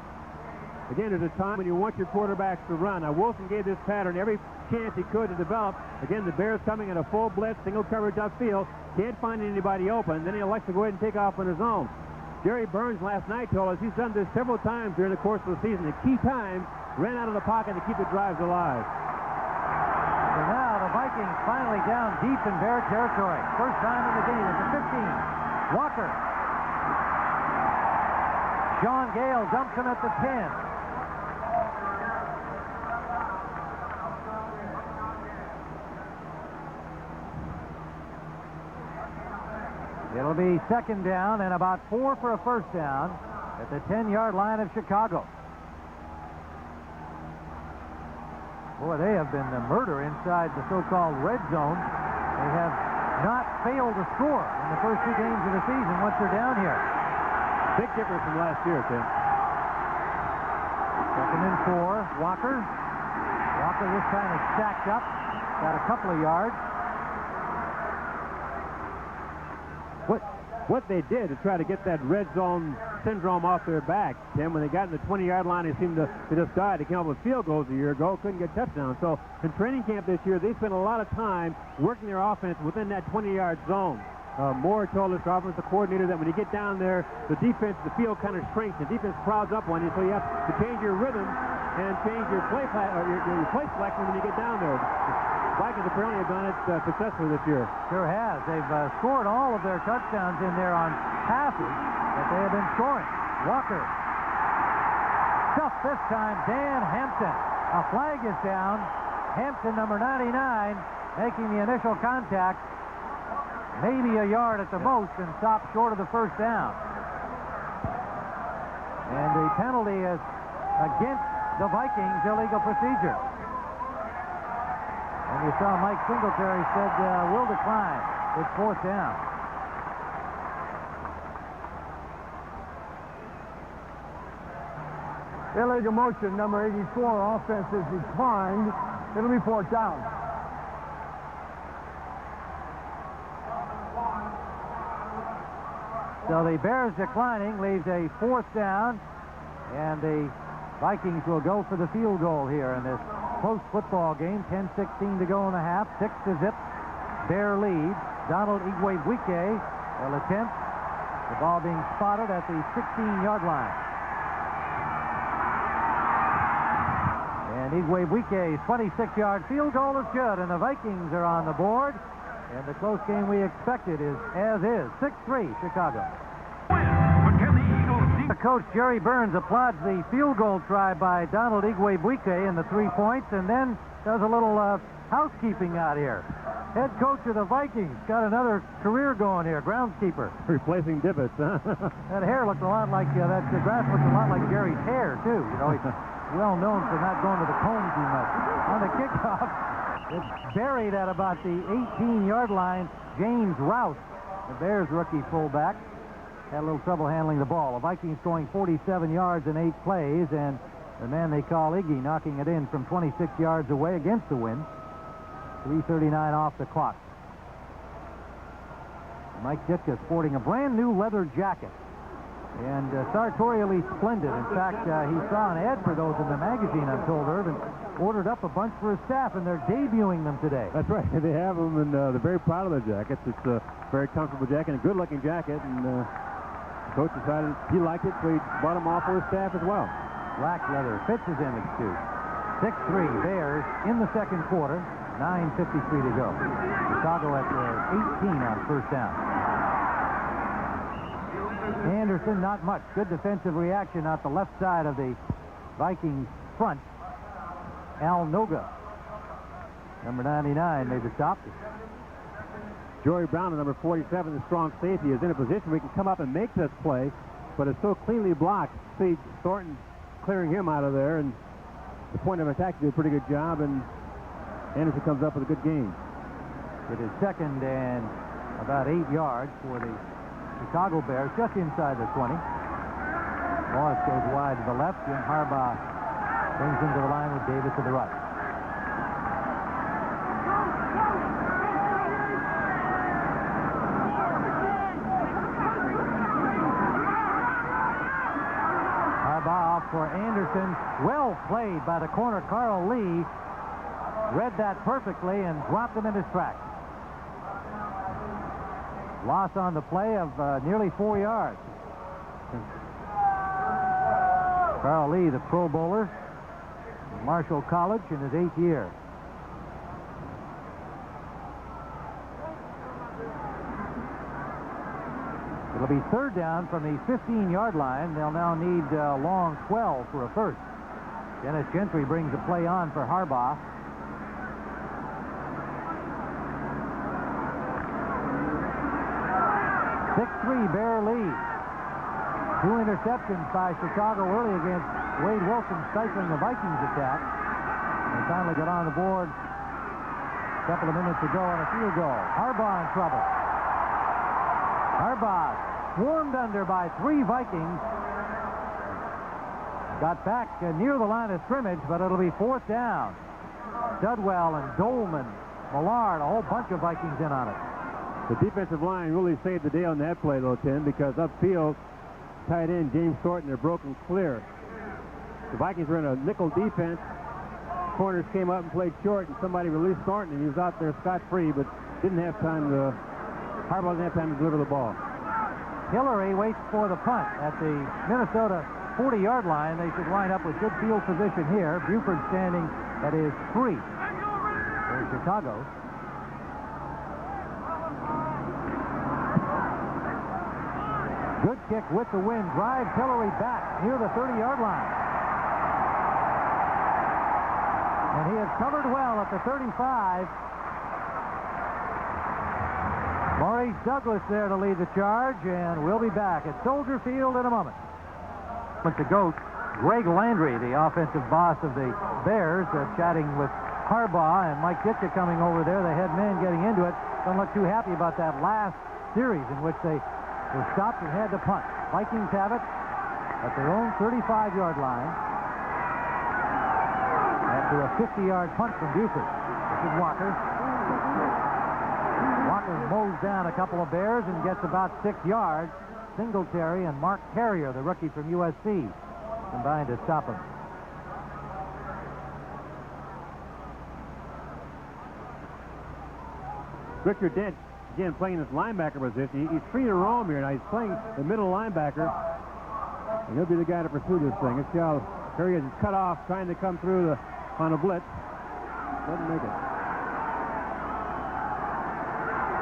Again, there's a time when you want your quarterbacks to run. Now, Wilson gave this pattern every chance he could to develop. Again, the Bears coming in a full blitz, single coverage upfield. Can't find anybody open. Then he elects to go ahead and take off on his own. Jerry Burns last night told us he's done this several times during the course of the season. At key times, ran out of the pocket to keep the drives alive. So now the Vikings finally down deep in Bear territory. First time in the game at the 15. Walker. Sean Gale dumps him at the 10. It'll be 2nd down and about 4 for a first down at the 10-yard line of Chicago. Boy, they have been the murder inside the so-called red zone. They have not failed to score in the first 2 games of the season once they're down here. Big difference from last year, Tim. 2nd and 4. Walker. Walker this time is stacked up. Got a couple of yards. What they did to try to get that red zone syndrome off their back, Tim, when they got in the 20-yard line, they seemed to just die. They came up with field goals a year ago, couldn't get touchdowns. So in training camp this year, they spent a lot of time working their offense within that 20-yard zone. Moore told us, the offensive coordinator, that when you get down there, the defense, the field kind of shrinks. The defense crowds up on you, so you have to change your rhythm and change your play selection when you get down there. Vikings apparently have done it successfully this year. Sure has. They've scored all of their touchdowns in there on passes that they have been scoring. Walker. Stuffed this time, Dan Hampton. A flag is down. Hampton, number 99, making the initial contact. Maybe a yard at the most and stopped short of the first down. And the penalty is against the Vikings illegal procedure. And you saw Mike Singletary said, we'll decline. It's 4th down. Illegal motion, number 84, offense is declined. It'll be 4th down. So the Bears declining leaves a 4th down, and the Vikings will go for the field goal here in this close football game. 10-16 to go in the half. 6-0. Bear lead. Donald Igwe-Buike will attempt. The ball being spotted at the 16-yard line. And Igwebuike's 26-yard field goal is good, and the Vikings are on the board. And the close game we expected is as is, 6-3 Chicago. Coach Jerry Burns applauds the field goal try by Donald Igwebuike and the 3 points, and then does a little housekeeping out here. Head coach of the Vikings got another career going here, groundskeeper. Replacing divots, huh? That hair looked a lot like, the grass looked a lot like Jerry's hair, too. You know, he's well known for not going to the comb too much. On the kickoff, it's buried at about the 18-yard line. James Rouse, the Bears rookie fullback, had a little trouble handling the ball. The Vikings going 47 yards in 8 plays, and the man they call Iggy knocking it in from 26 yards away against the wind. 3:39 off the clock. Mike Ditka sporting a brand new leather jacket and sartorially splendid. In fact, he saw an ad for those in the magazine, I'm told, Irv, and ordered up a bunch for his staff, and they're debuting them today. That's right. They have them, and they're very proud of their jackets. It's a very comfortable jacket, a good-looking jacket, and the coach decided he liked it, so he bought them all for his staff as well. Black leather fits his image, too. 6-3 Bears in the second quarter. 9:53 to go. Chicago at 18 on first down. Anderson, not much. Good defensive reaction at the left side of the Vikings front. Al Noga, number 99, made the stop. Joey Brown, the number 47, the strong safety, is in a position where he can come up and make this play, but it's so cleanly blocked. See Thornton clearing him out of there, and the point of attack did a pretty good job, and Anderson comes up with a good game. It is second and about 8 yards for the Chicago Bears, just inside the 20. Morris goes wide to the left. Jim Harbaugh brings him to the line with Davis to the right. Harbaugh off for Anderson. Well played by the corner, Carl Lee. Read that perfectly and dropped him in his tracks. Loss on the play of nearly 4 yards. Carl Lee, the Pro Bowler, Marshall College in his 8th year. It'll be third down from the 15-yard line. They'll now need a long 12 for a first. Dennis Gentry brings the play on for Harbaugh. 6-3 Bear lead. 2 interceptions by Chicago early against Wade Wilson, stifling the Vikings attack. They finally got on the board a couple of minutes ago on a field goal. Harbaugh in trouble. Harbaugh swarmed under by 3 Vikings. Got back near the line of scrimmage, but it'll be 4th down. Studwell and Dolman, Millard, a whole bunch of Vikings in on it. The defensive line really saved the day on that play, though, Tim, because upfield, tight end James Thornton, they're broken clear. The Vikings were in a nickel defense. Corners came up and played short, and somebody released Thornton, and he was out there scot-free, but didn't have time to... Harbaugh didn't have time to deliver the ball. Hillary waits for the punt at the Minnesota 40-yard line. They should line up with good field position here. Buford standing at his 3 for Chicago. Good kick with the wind. Drives Hillary back near the 30-yard line. And he is covered well at the 35. Maurice Douglas there to lead the charge, and we'll be back at Soldier Field in a moment. To go, Greg Landry, the offensive boss of the Bears, chatting with Harbaugh, and Mike Ditka coming over there, the head man getting into it. Don't look too happy about that last series in which they were stopped and had to punt. Vikings have it at their own 35-yard line after a 50-yard punt from Buford. This is Walker. Walker mows down a couple of Bears and gets about 6 yards. Singletary and Mark Carrier, the rookie from USC, combined to stop him. Richard Dent, again, playing this linebacker position. He's free to roam here. Now he's playing the middle linebacker, and he'll be the guy to pursue this thing. Let's see how Carrier is cut off, trying to come through the on a blitz. Doesn't make it.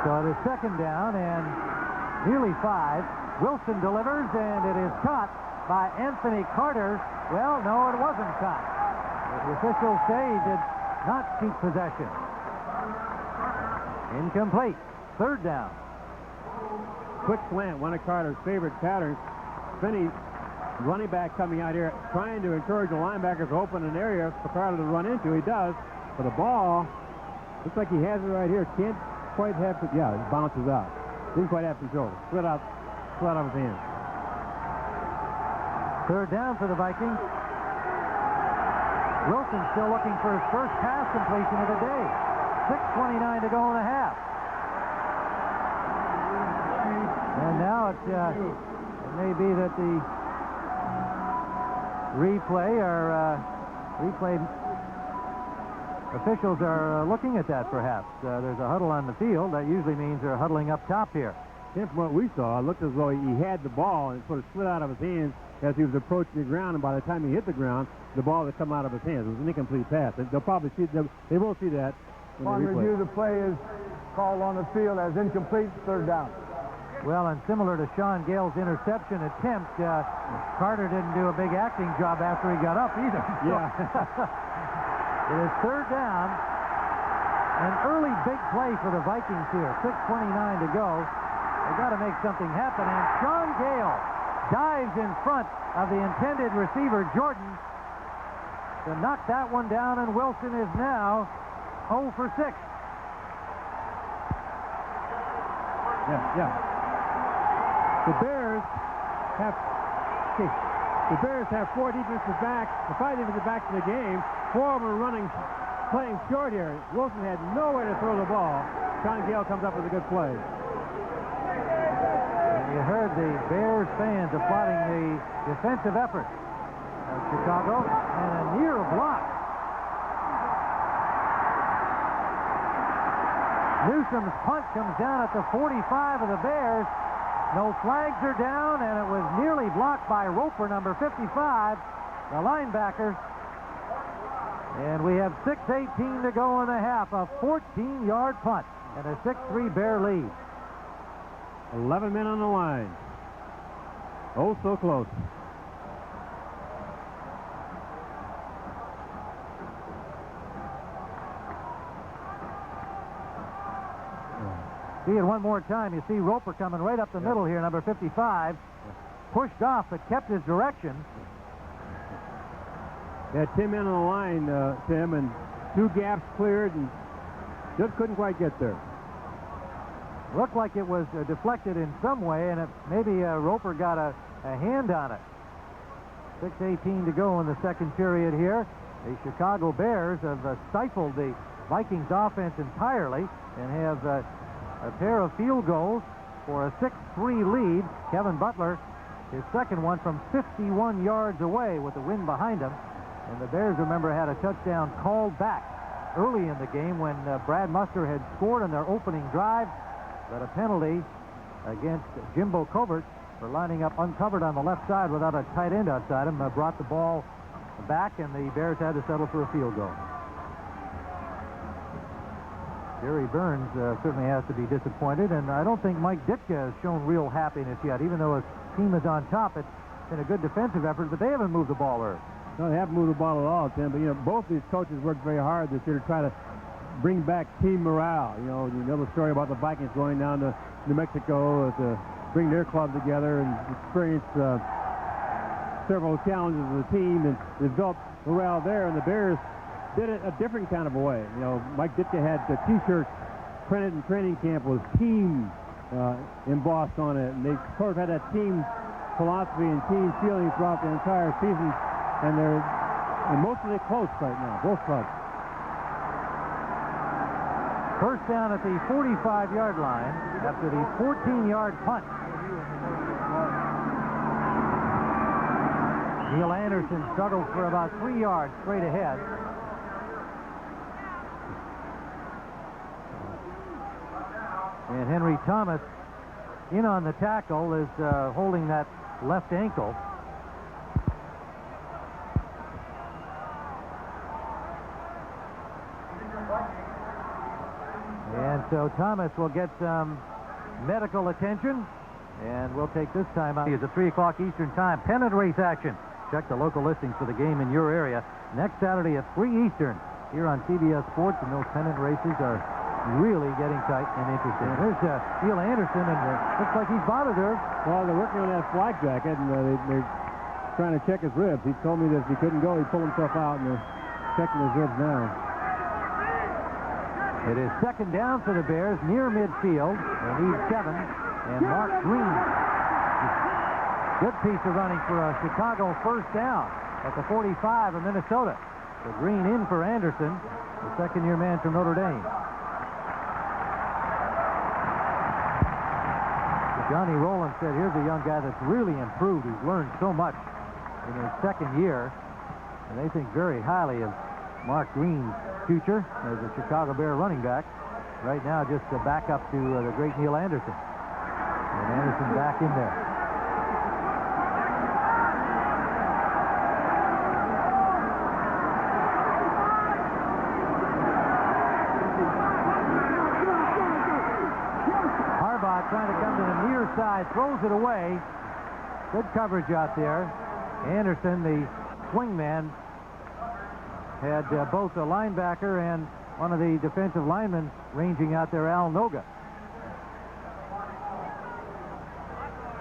So it is second down and nearly 5. Wilson delivers, and it is caught by Anthony Carter. Well, no, it wasn't caught. The officials say he did not keep possession. Incomplete. Third down. Quick slant, one of Carter's favorite patterns. Finney, running back coming out here, trying to encourage the linebackers to open an area for Carter to run into. He does. For the ball, looks like he has it right here. Can't quite have it. Yeah, it bounces out. Didn't quite have control. Split out of his hands. Third down for the Vikings. Wilson still looking for his first pass completion of the day. 6:29 to go in the half. And now it may be that the replay officials are looking at that, perhaps. There's a huddle on the field. That usually means they're huddling up top here. From what we saw, it looked as though he had the ball and sort of slid out of his hands as he was approaching the ground, and by the time he hit the ground, the ball had come out of his hands. It was an incomplete pass. They'll probably see. They will see that. On review, the play is called on the field as incomplete. Third down. Well, and similar to Sean Gale's interception attempt, Carter didn't do a big acting job after he got up either. Yeah. It is third down. An early big play for the Vikings here. 6:29 to go. They've got to make something happen, and Sean Gale dives in front of the intended receiver, Jordan, to knock that one down, and Wilson is now 0 for 6. Yeah. The Bears have 4 defensive backs, 5 defensive backs in the game. 4 of them are playing short here. Wilson had nowhere to throw the ball. Sean Gale comes up with a good play. You heard the Bears fans applauding the defensive effort of Chicago, and a near block. Newsom's punt comes down at the 45 of the Bears. No flags are down, and it was nearly blocked by Roper, number 55, the linebacker. And we have 6:18 to go in the half. A 14-yard punt and a 6-3 Bear lead. 11 men on the line. Oh, so close. See it one more time. You see Roper coming right up the middle here, number 55. Pushed off, but kept his direction. They had 10 men on the line, Tim, and 2 gaps cleared, and just couldn't quite get there. Looked like it was deflected in some way, and maybe Roper got a hand on it. 6:18 to go in the second period here. The Chicago Bears have stifled the Vikings offense entirely and have a pair of field goals for a 6-3 lead. Kevin Butler, his second one from 51 yards away with the wind behind him. And the Bears, remember, had a touchdown called back early in the game when Brad Muster had scored on their opening drive, but a penalty against Jimbo Covert for lining up uncovered on the left side without a tight end outside him brought the ball back, and the Bears had to settle for a field goal. Jerry Burns certainly has to be disappointed, and I don't think Mike Ditka has shown real happiness yet. Even though his team is on top, it's been a good defensive effort, but they haven't moved the ball early. No, they haven't moved the ball at all, Tim, but, both these coaches worked very hard this year to try to bring back team morale. You know the story about the Vikings going down to New Mexico to bring their club together and experience several challenges of the team and develop morale there, and the Bears did it a different kind of a way. Mike Ditka had the T-shirts printed in training camp with team embossed on it, and they sort of had that team philosophy and team feeling throughout the entire season, and they're mostly close right now, both clubs. First down at the 45-yard line after the 14-yard punt. Neil Anderson struggled for about 3 yards straight ahead. And Henry Thomas, in on the tackle, is holding that left ankle. so Thomas will get some medical attention, and we'll take this time out. It's at 3 o'clock Eastern Time. Pennant race action. Check the local listings for the game in your area. Next Saturday at 3 Eastern here on CBS Sports, and those pennant races are really getting tight and interesting. There's Neil Anderson, and looks like he's bothered her. Well, they're working on that flak jacket, and they're trying to check his ribs. He told me that if he couldn't go, he'd pull himself out, and they're checking his ribs now. It is second down for the Bears near midfield. They need 7, and Mark Green. Good piece of running for a Chicago first down at the 45 of Minnesota. So Green in for Anderson, the second-year man from Notre Dame. Johnny Rowland said, here's a young guy that's really improved. He's learned so much in his second year. And they think very highly of Mark Green's future as a Chicago Bear running back. Right now, just a backup to the great Neil Anderson. And Anderson back in there. Trying to come to the near side, throws it away. Good coverage out there. Anderson, the swingman, had both a linebacker and one of the defensive linemen ranging out there, Al Noga.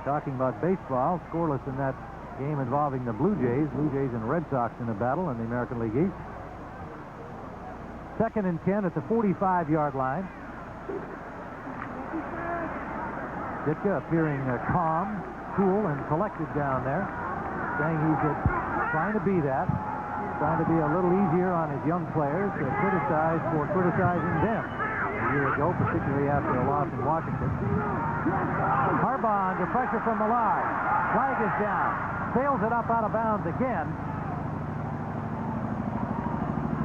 Talking about baseball, scoreless in that game involving the Blue Jays and Red Sox in a battle in the American League East. 2nd and 10 at the 45-yard line. Ditka appearing calm, cool, and collected down there, saying he's trying to be that, trying to be a little easier on his young players, criticized for criticizing them a year ago, particularly after a loss in Washington. Harbaugh under pressure from Millard. Flag is down. Sails it up out of bounds again.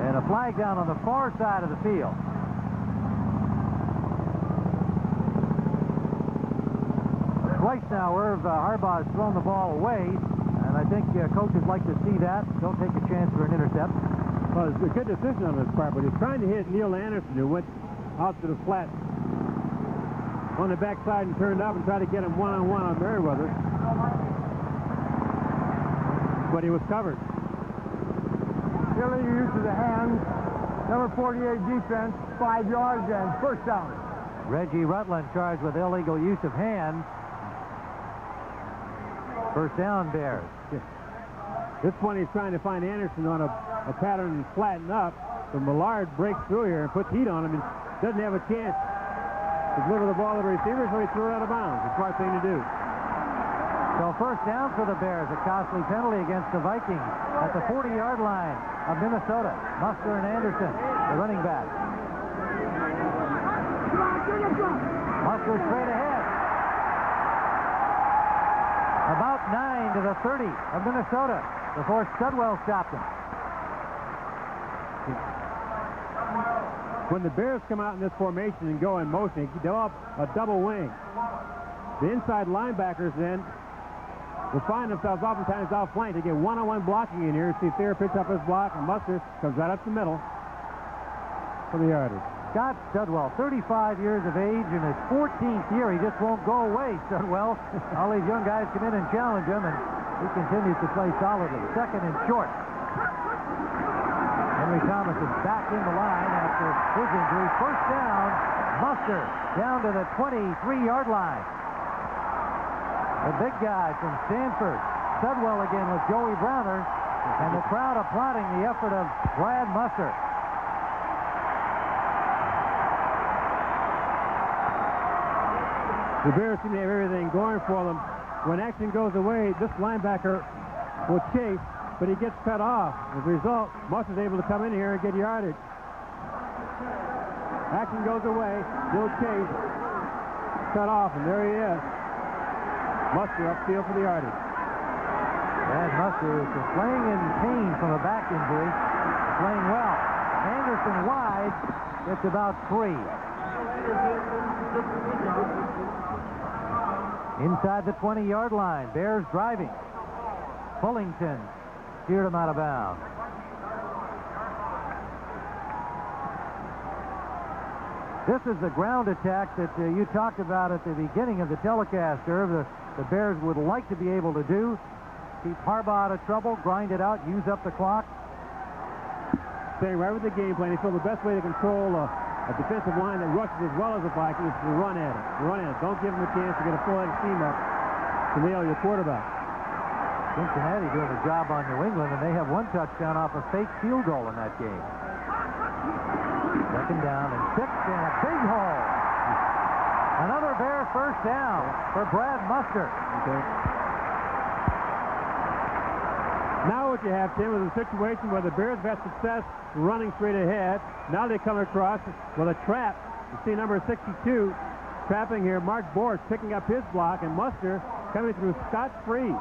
And a flag down on the far side of the field. Twice now, Irv Harbaugh has thrown the ball away, and I think coaches like to see that. Don't take a chance for an intercept. Well, it's a good decision on his part, but he's trying to hit Neil Anderson, who went out to the flat on the backside and turned up and tried to get him one-on-one on Merriweather. But he was covered. Illegal use of the hands. Number 48 defense, 5 yards and first down. Reggie Rutland charged with illegal use of hands. First down, Bears. This one he's trying to find Anderson on a pattern and flatten up. But Millard breaks through here and puts heat on him and doesn't have a chance to deliver the ball to the receiver, so he threw it out of bounds. A smart thing to do. So first down for the Bears, a costly penalty against the Vikings at the 40-yard line of Minnesota. Muster and Anderson, the running back. Muster straight ahead. About 9 to the 30 of Minnesota before Studwell stopped him. When the Bears come out in this formation and go in motion, they develop a double wing. The inside linebackers then will find themselves oftentimes outflanked. They get one-on-one blocking in here. See Thayer picks up his block, and Muster comes right up the middle for the yardage. Scott Studwell, 35 years of age in his 14th year. He just won't go away, Studwell. All these young guys come in and challenge him, and he continues to play solidly. Second and short. Henry Thomas is back in the line after his injury. First down, Muster down to the 23-yard line. The big guy from Stanford. Studwell again with Joey Browner, and the crowd applauding the effort of Brad Muster. The Bears seem to have everything going for them. When action goes away, this linebacker will chase, but he gets cut off. As a result, Muster's able to come in here and get yardage. Action goes away, still chase, cut off, and there he is. Muster upfield for the yardage. Brad Muster is playing in pain from a back injury, playing well. Anderson wide, gets about 3. Inside the 20-yard line, Bears driving. Fullington steered him out of bounds. This is the ground attack that you talked about at the beginning of the telecast, Irv. The Bears would like to be able to do. Keep Harbaugh out of trouble, grind it out, use up the clock. Staying right with the game plan. They feel the best way to control a defensive line that rushes as well as the Vikings is to run at it. Run at it. Don't give them a chance to get a full-headed steam up to nail your quarterback. Cincinnati doing a job on New England, and they have one touchdown off a fake field goal in that game. Second down and 6, and a big hole. Another Bear first down for Brad Muster. Okay. Now what you have, Tim, is a situation where the Bears have had success running straight ahead. Now they come across with a trap. You see number 62 trapping here. Mark Bortz picking up his block, and Muster coming through scot-free.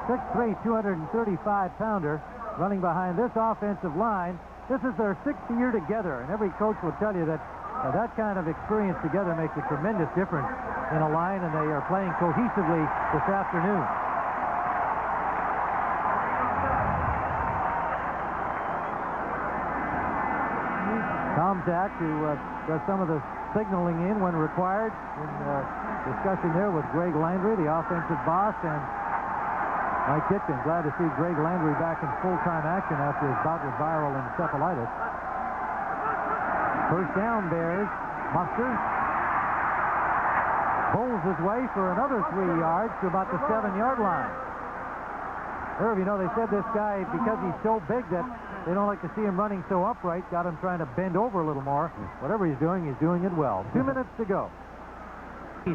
6'3", 235-pounder running behind this offensive line. This is their 6th year together, and every coach will tell you that that kind of experience together makes a tremendous difference in a line, and they are playing cohesively this afternoon. Tom Zach, who does some of the signaling in when required, in discussion there with Greg Landry, the offensive boss, and Mike Dickton. Glad to see Greg Landry back in full-time action after his bout with viral encephalitis. First down, Bears. Muster bowls his way for another 3 yards to about the 7-yard line. Irv, you know, they said this guy, because he's so big that they don't like to see him running so upright, got him trying to bend over a little more. Whatever he's doing it well. 2 minutes to go.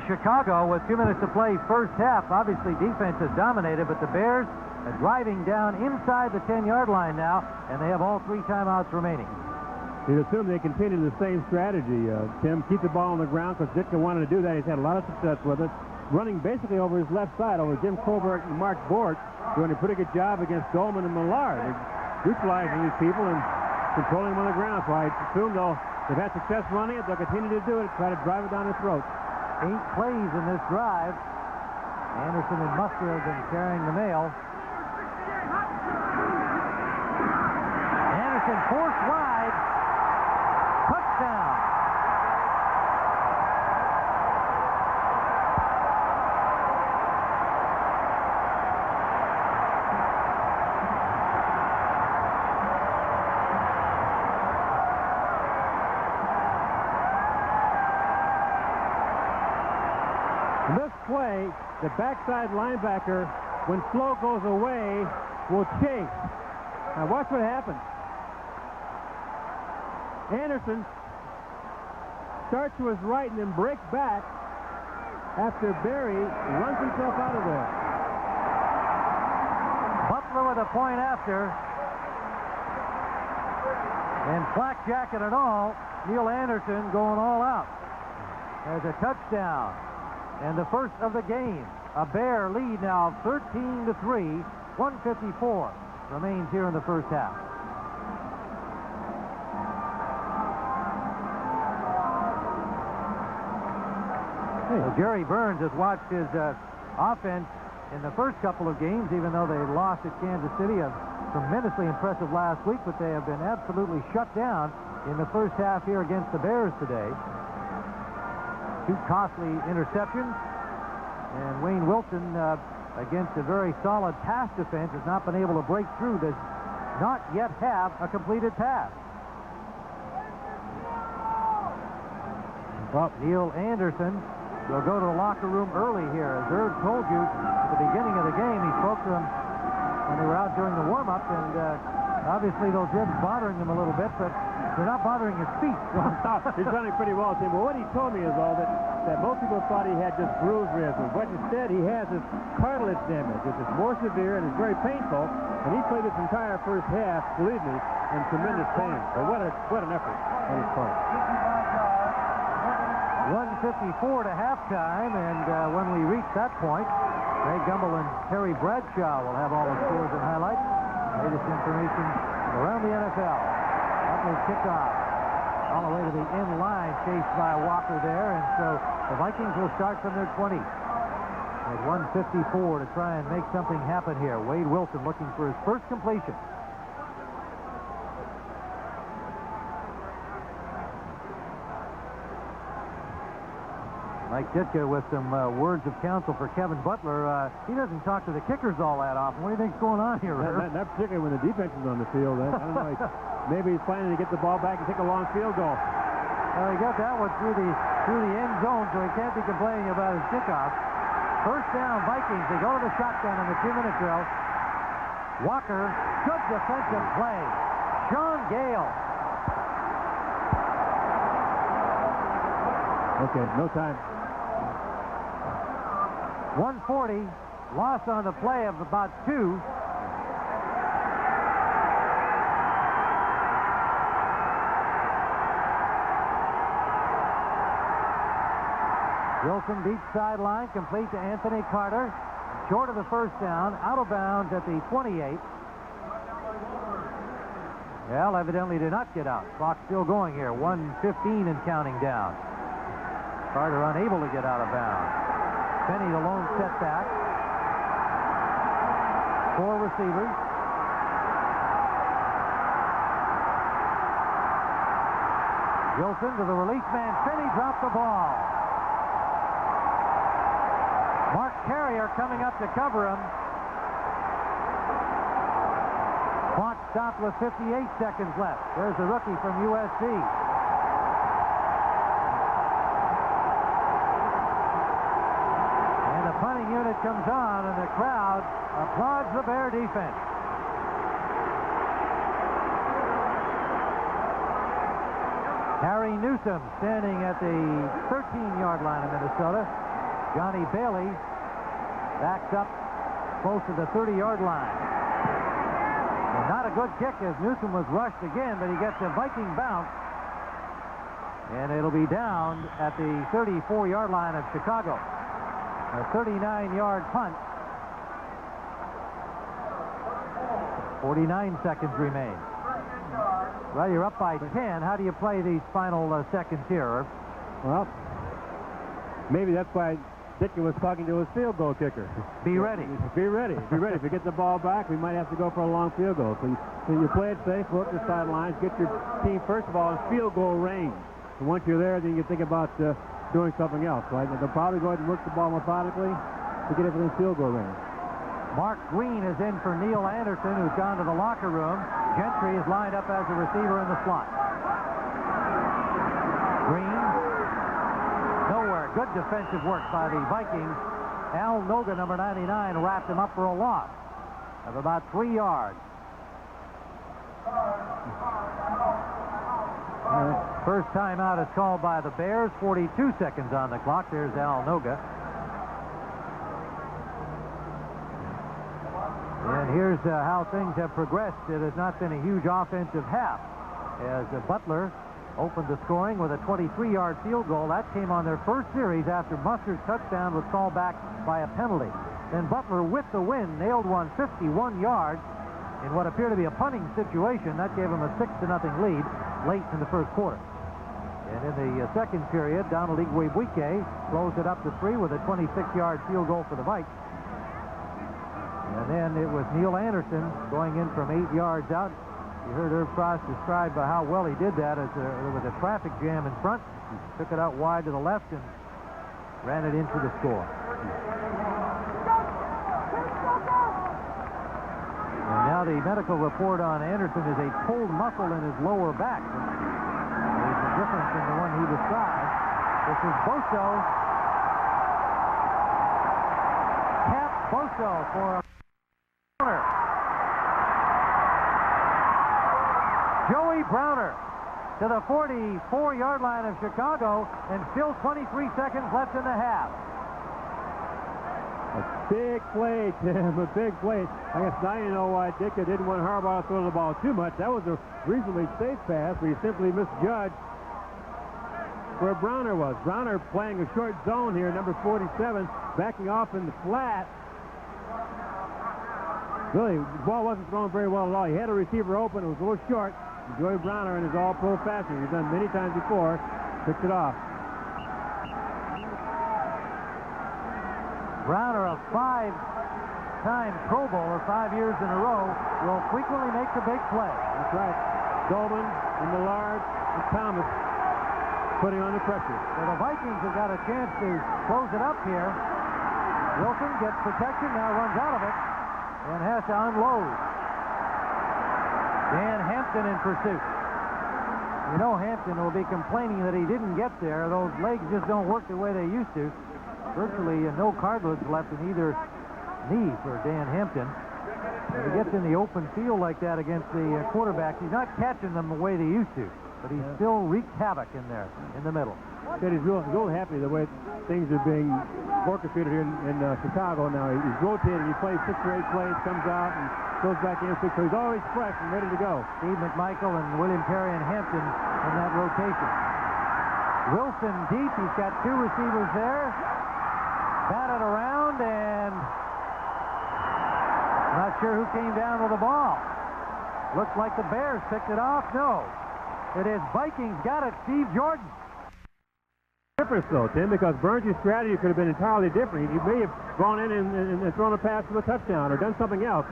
Chicago with 2 minutes to play first half. Obviously, defense has dominated, but the Bears are driving down inside the 10-yard line now, and they have all 3 timeouts remaining. You'd assume they continue the same strategy, Tim. Keep the ball on the ground, because Ditka wanted to do that. He's had a lot of success with it. Running basically over his left side, over Jim Colbert and Mark Bortz, doing a pretty good job against Dolman and Millard. They're neutralizing these people and controlling them on the ground. So I assume they've had success running it. They'll continue to do it, try to drive it down their throats. 8 plays in this drive. Anderson and Muster have been carrying the mail. Anderson forced wide. Touchdown. This play, the backside linebacker, when Flo goes away, will chase. Now watch what happens. Anderson starts to his right and then breaks back after Berry runs himself out of there. Butler with a point after. And flak jacket and all, Neil Anderson going all out. There's a touchdown. And the first of the game. A Bear lead now of 13-3. 1:54 remains here in the first half. Well, Jerry Burns has watched his offense in the first couple of games, even though they lost at Kansas City. Tremendously impressive last week, but they have been absolutely shut down in the first half here against the Bears today. 2 costly interceptions, and Wayne Wilson against a very solid pass defense has not been able to break through. Does not yet have a completed pass. Well, Neil Anderson will go to the locker room early here. As Irv told you at the beginning of the game, he spoke to them when they were out during the warm-up, and obviously those ribs bothering them a little bit, but they're not bothering his feet. He's running pretty well, Tim. But what he told me is all that most people thought he had just bruised ribs, but instead he has this cartilage damage, which is more severe and is very painful. And he played this entire first half, believe me, in tremendous pain. But what an effort on his part. 1:54 to halftime, and when we reach that point, Ray Gumbel and Terry Bradshaw will have all the scores and highlights. Latest information around the NFL. Butler kickoff all the way to the end line, chased by Walker there, and so the Vikings will start from their 20. At 1:54 to try and make something happen here. Wade Wilson looking for his first completion. Mike Ditka with some words of counsel for Kevin Butler. He doesn't talk to the kickers all that often. What do you think's going on here, Herb? Not particularly when the defense is on the field. I don't know. Maybe he's planning to get the ball back and take a long field goal. Well, he got that one through the end zone, so he can't be complaining about his kickoff. First down, Vikings. They go to the shotgun in the 2-minute drill. Walker, good defensive play. Sean Gale. Okay, no time. 140, loss on the play of about 2. Wilson beats sideline, complete to Anthony Carter. Short of the first down, out of bounds at the 28. Well, evidently did not get out. Clock still going here. 1:15 and counting down. Carter unable to get out of bounds. Penny the lone setback. 4 receivers. Wilson to the release man. Penny dropped the ball. Mark Carrier coming up to cover him. Clock stopped with 58 seconds left. There's the rookie from USC. And the punting unit comes on, and the crowd applauds the Bear defense. Harry Newsom standing at the 13-yard line of Minnesota. Johnny Bailey backs up close to the 30-yard line. And not a good kick as Newsom was rushed again, but he gets a Viking bounce. And it'll be down at the 34-yard line of Chicago. A 39-yard punt. 49 seconds remain. Well, you're up by 10. How do you play these final seconds here, Irv? Well, maybe that's why Ditka was talking to his field goal kicker. Be ready. Be ready. Be ready. If you get the ball back, we might have to go for a long field goal. So you play it safe, work the sidelines, get your team, first of all, in field goal range. And once you're there, then you think about doing something else. Right? They'll probably go ahead and work the ball methodically to get it within field goal range. Mark Green is in for Neil Anderson, who's gone to the locker room. Gentry is lined up as a receiver in the slot. Green, nowhere. Good defensive work by the Vikings. Al Noga, number 99, wrapped him up for a loss of about 3 yards. First timeout is called by the Bears. 42 seconds on the clock. There's Al Noga. And here's how things have progressed. It has not been a huge offensive half as Butler opened the scoring with a 23-yard field goal. That came on their first series after Mustard's touchdown was called back by a penalty. Then Butler, with the win, nailed one 51 yards in what appeared to be a punting situation. That gave him a 6-0 lead late in the first quarter. And in the second period, Donald Igwebuike closed it up to 3 with a 26-yard field goal for the Vikes. And then it was Neil Anderson going in from 8 yards out. You heard Irv Frost describe how well he did that as there was a traffic jam in front. He took it out wide to the left and ran it into the score. And now the medical report on Anderson is a pulled muscle in his lower back. There's a difference in the one he described. This is Boso. Cap Boso for a Joey Browner to the 44-yard line of Chicago, and still 23 seconds left in the half. A big play, Tim, a big play. I guess now you know why Ditka didn't want Harbaugh to throw the ball too much. That was a reasonably safe pass where he simply misjudged where Browner was. Browner playing a short zone here, number 47, backing off in the flat. Really, the ball wasn't thrown very well at all. He had a receiver open. It was a little short. Joey Browner in his all-pro fashion. He's done many times before. Picked it off. Browner, a 5-time Pro Bowler 5 years in a row, will frequently make the big play. That's right. Dolman and Millard and Thomas. putting on the pressure. So the Vikings have got a chance to close it up here. Wilson gets protection, now runs out of it, and has to unload. Dan Hampton in pursuit. You know Hampton will be complaining that he didn't get there. Those legs just don't work the way they used to. Virtually no cartilage left in either knee for Dan Hampton. When he gets in the open field like that against the quarterbacks, he's not catching them the way they used to, but he still wreaks havoc in there, in the middle. Said he's real happy the way things are being orchestrated here in Chicago now. He's rotating. He plays 6 or 8 plays, comes out, and goes back in 6. So he's always fresh and ready to go. Steve McMichael and William Perry and Hampton in that rotation. Wilson deep. He's got 2 receivers there. Batted around, and not sure who came down with the ball. Looks like the Bears picked it off. No. It is Vikings got it. Steve Jordan. Difference though, Tim, because Burns' strategy could have been entirely different. He may have gone in and thrown a pass for a touchdown or done something else,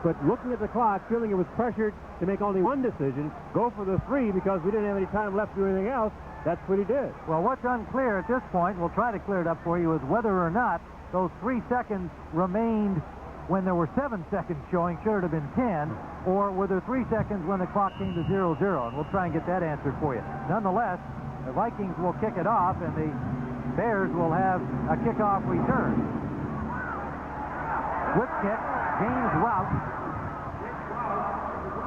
but looking at the clock, feeling it was pressured to make only one decision, go for the 3 because we didn't have any time left to do anything else, that's what he did. Well, what's unclear at this point, we'll try to clear it up for you, is whether or not those 3 seconds remained when there were 7 seconds showing, should it have been 10, or were there 3 seconds when the clock came to 0-0, and we'll try and get that answered for you. Nonetheless, the Vikings will kick it off, and the Bears will have a kickoff return. Whip kick, James Rout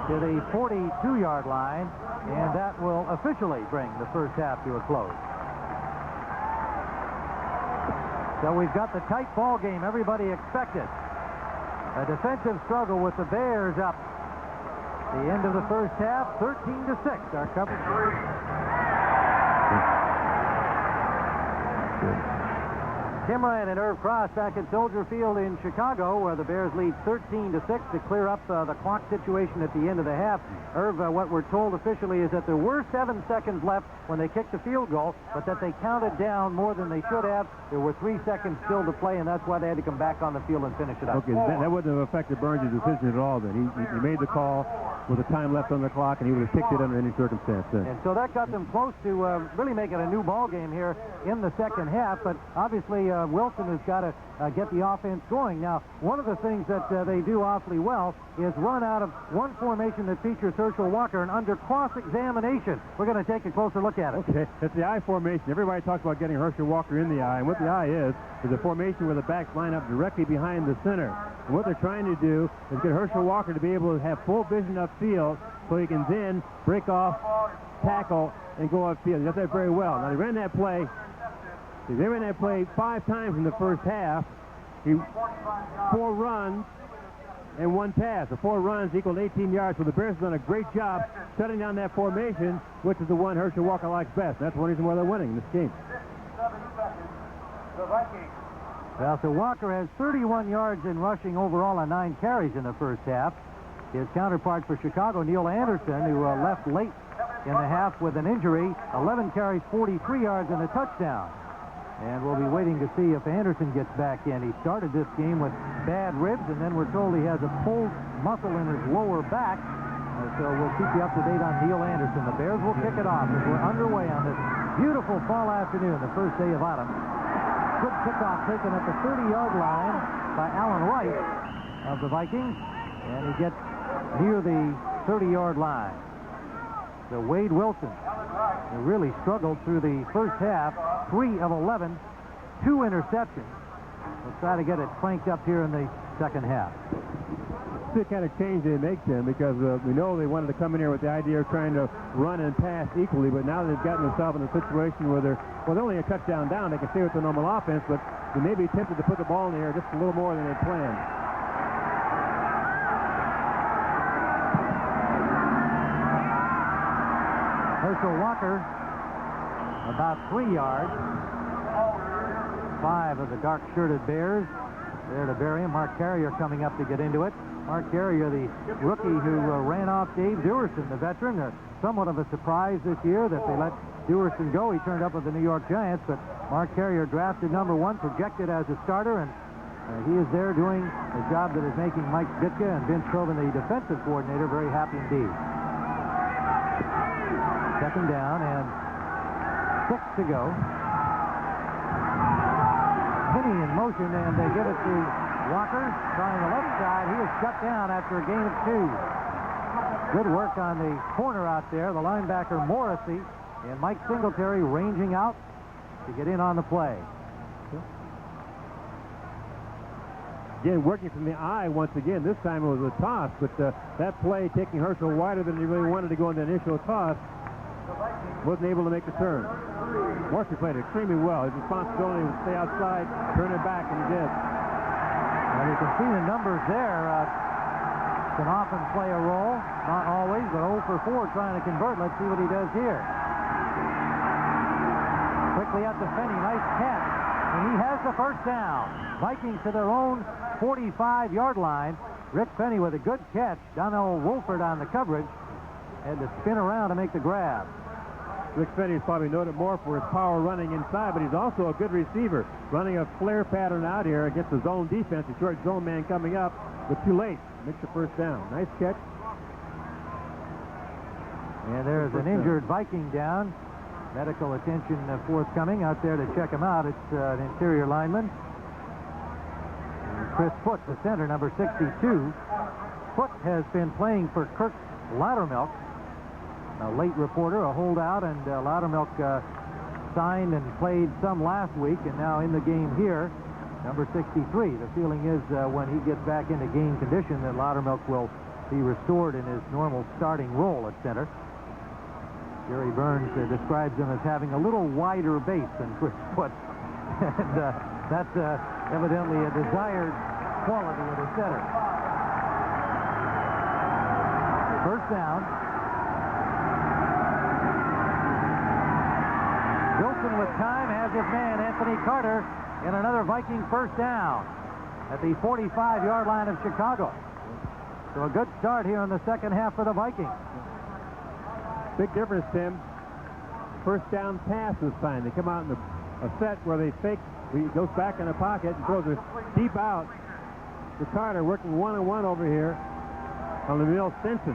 to the 42-yard line, and that will officially bring the first half to a close. So we've got the tight ball game everybody expected. A defensive struggle with the Bears up. The end of the first half, 13-6. Our coverage. Tim Ryan and Irv Cross back at Soldier Field in Chicago, where the Bears lead 13-6 to clear up the clock situation at the end of the half. Irv, what we're told officially is that there were 7 seconds left when they kicked the field goal, but that they counted down more than they should have. There were 3 seconds still to play, and that's why they had to come back on the field and finish it up. Okay, that wouldn't have affected Burns' decision at all then. He made the call with the time left on the clock, and he would have kicked it under any circumstance then. And so that got them close to really making a new ball game here in the second half, but obviously Wilson has got to get the offense going. Now, one of the things that they do awfully well is run out of one formation that features Herschel Walker, and under cross-examination. We're going to take a closer look at it. Okay, it's the I formation. Everybody talks about getting Herschel Walker in the I, and what the I is a formation where the backs line up directly behind the center. And what they're trying to do is get Herschel Walker to be able to have full vision upfield so he can then break off, tackle, and go upfield. He does that very well. Now, they ran that play 5 times in the first half. 4 runs and 1 pass. The 4 runs equaled 18 yards. So the Bears have done a great job shutting down that formation, which is the one Herschel Walker likes best. That's one reason why they're winning this game. Well, so Walker has 31 yards in rushing overall on 9 carries in the first half. His counterpart for Chicago, Neil Anderson, who left late in the half with an injury, 11 carries, 43 yards, and a touchdown. And we'll be waiting to see if Anderson gets back in. He started this game with bad ribs, and then we're told he has a pulled muscle in his lower back. So we'll keep you up to date on Neil Anderson. The Bears will kick it off as we're underway on this beautiful fall afternoon, the first day of autumn. Good kickoff taken at the 30-yard line by Alan Wright of the Vikings, and he gets near the 30-yard line. So Wade Wilson, who really struggled through the first half, 3 of 11, 2 interceptions. We'll try to get it cranked up here in the second half. It's the kind of change they make then, because we know they wanted to come in here with the idea of trying to run and pass equally, but now they've gotten themselves in a situation where they're only a touchdown down. They can stay with the normal offense, but they may be tempted to put the ball in the air just a little more than they planned. Herschel Walker, about 3 yards. 5 of the dark-shirted Bears there to bury him. Mark Carrier coming up to get into it. Mark Carrier, the rookie who ran off Dave Duerson, the veteran. Somewhat of a surprise this year that they let Duerson go. He turned up with the New York Giants, but Mark Carrier drafted number 1, projected as a starter, and he is there doing a job that is making Mike Ditka and Vince Tobin, the defensive coordinator, very happy indeed. Second down, and 6 to go. Penny in motion, and they give it to Walker. Trying the left side. He is shut down after a gain of 2. Good work on the corner out there. The linebacker Morrissey and Mike Singletary ranging out to get in on the play. Again, working from the eye once again. This time it was a toss, but that play taking Herschel wider than he really wanted to go in the initial toss, wasn't able to make the turn. Morrissey played extremely well. His responsibility was to stay outside, turn it back, and he did. Well, you can see the numbers there. Can often play a role, not always, but 0 for 4 trying to convert. Let's see what he does here. Quickly up to Finney, nice catch, and he has the first down. Vikings to their own 45-yard line. Rick Finney with a good catch. Donnell Wolford on the coverage. Had to spin around to make the grab. Rick Finney is probably noted more for his power running inside, but he's also a good receiver, running a flare pattern out here against the zone defense. A short zone man coming up, but too late. Makes the first down. Nice catch. And there's an injured Viking down. Medical attention forthcoming out there to check him out. It's an interior lineman. And Chris Foote, the center, number 62. Foote has been playing for Kirk Loudermilk, a late reporter, a holdout, and Loudermilk signed and played some last week, and now in the game here, number 63. The feeling is when he gets back into game condition that Loudermilk will be restored in his normal starting role at center. Jerry Burns describes him as having a little wider base than Chris Foote, and that's evidently a desired quality of the center. First down. Wilson with time has his man, Anthony Carter, and another Viking first down at the 45-yard line of Chicago. So a good start here in the second half for the Vikings. Big difference, Tim. First down pass this time. They come out in a set where they fake. He goes back in the pocket and throws it deep out to Carter, working one-on-one over here on Emil Stinson.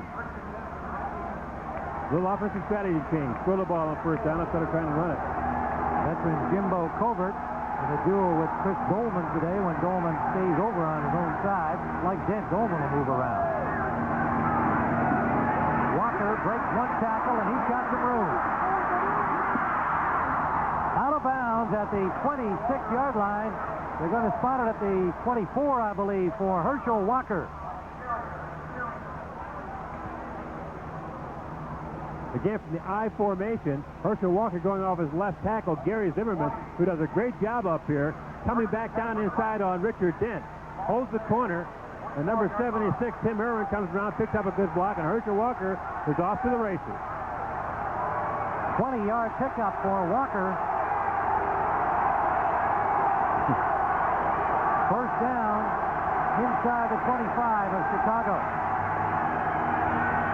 Little offensive strategy change. Throw the ball on first down instead of trying to run it. Veteran Jimbo Covert in a duel with Chris Dolman today when Dolman stays over on his own side. Like Dent, Dolman will move around. Walker breaks one tackle, and he's got some room. Out of bounds at the 26-yard line. They're going to spot it at the 24, I believe, for Herschel Walker. Again, from the I formation, Herschel Walker going off his left tackle, Gary Zimmerman, who does a great job up here, coming back down inside on Richard Dent. Holds the corner, and number 76, Tim Irwin, comes around, picks up a good block, and Herschel Walker is off to the races. 20-yard pickup for Walker. First down inside the 25 of Chicago.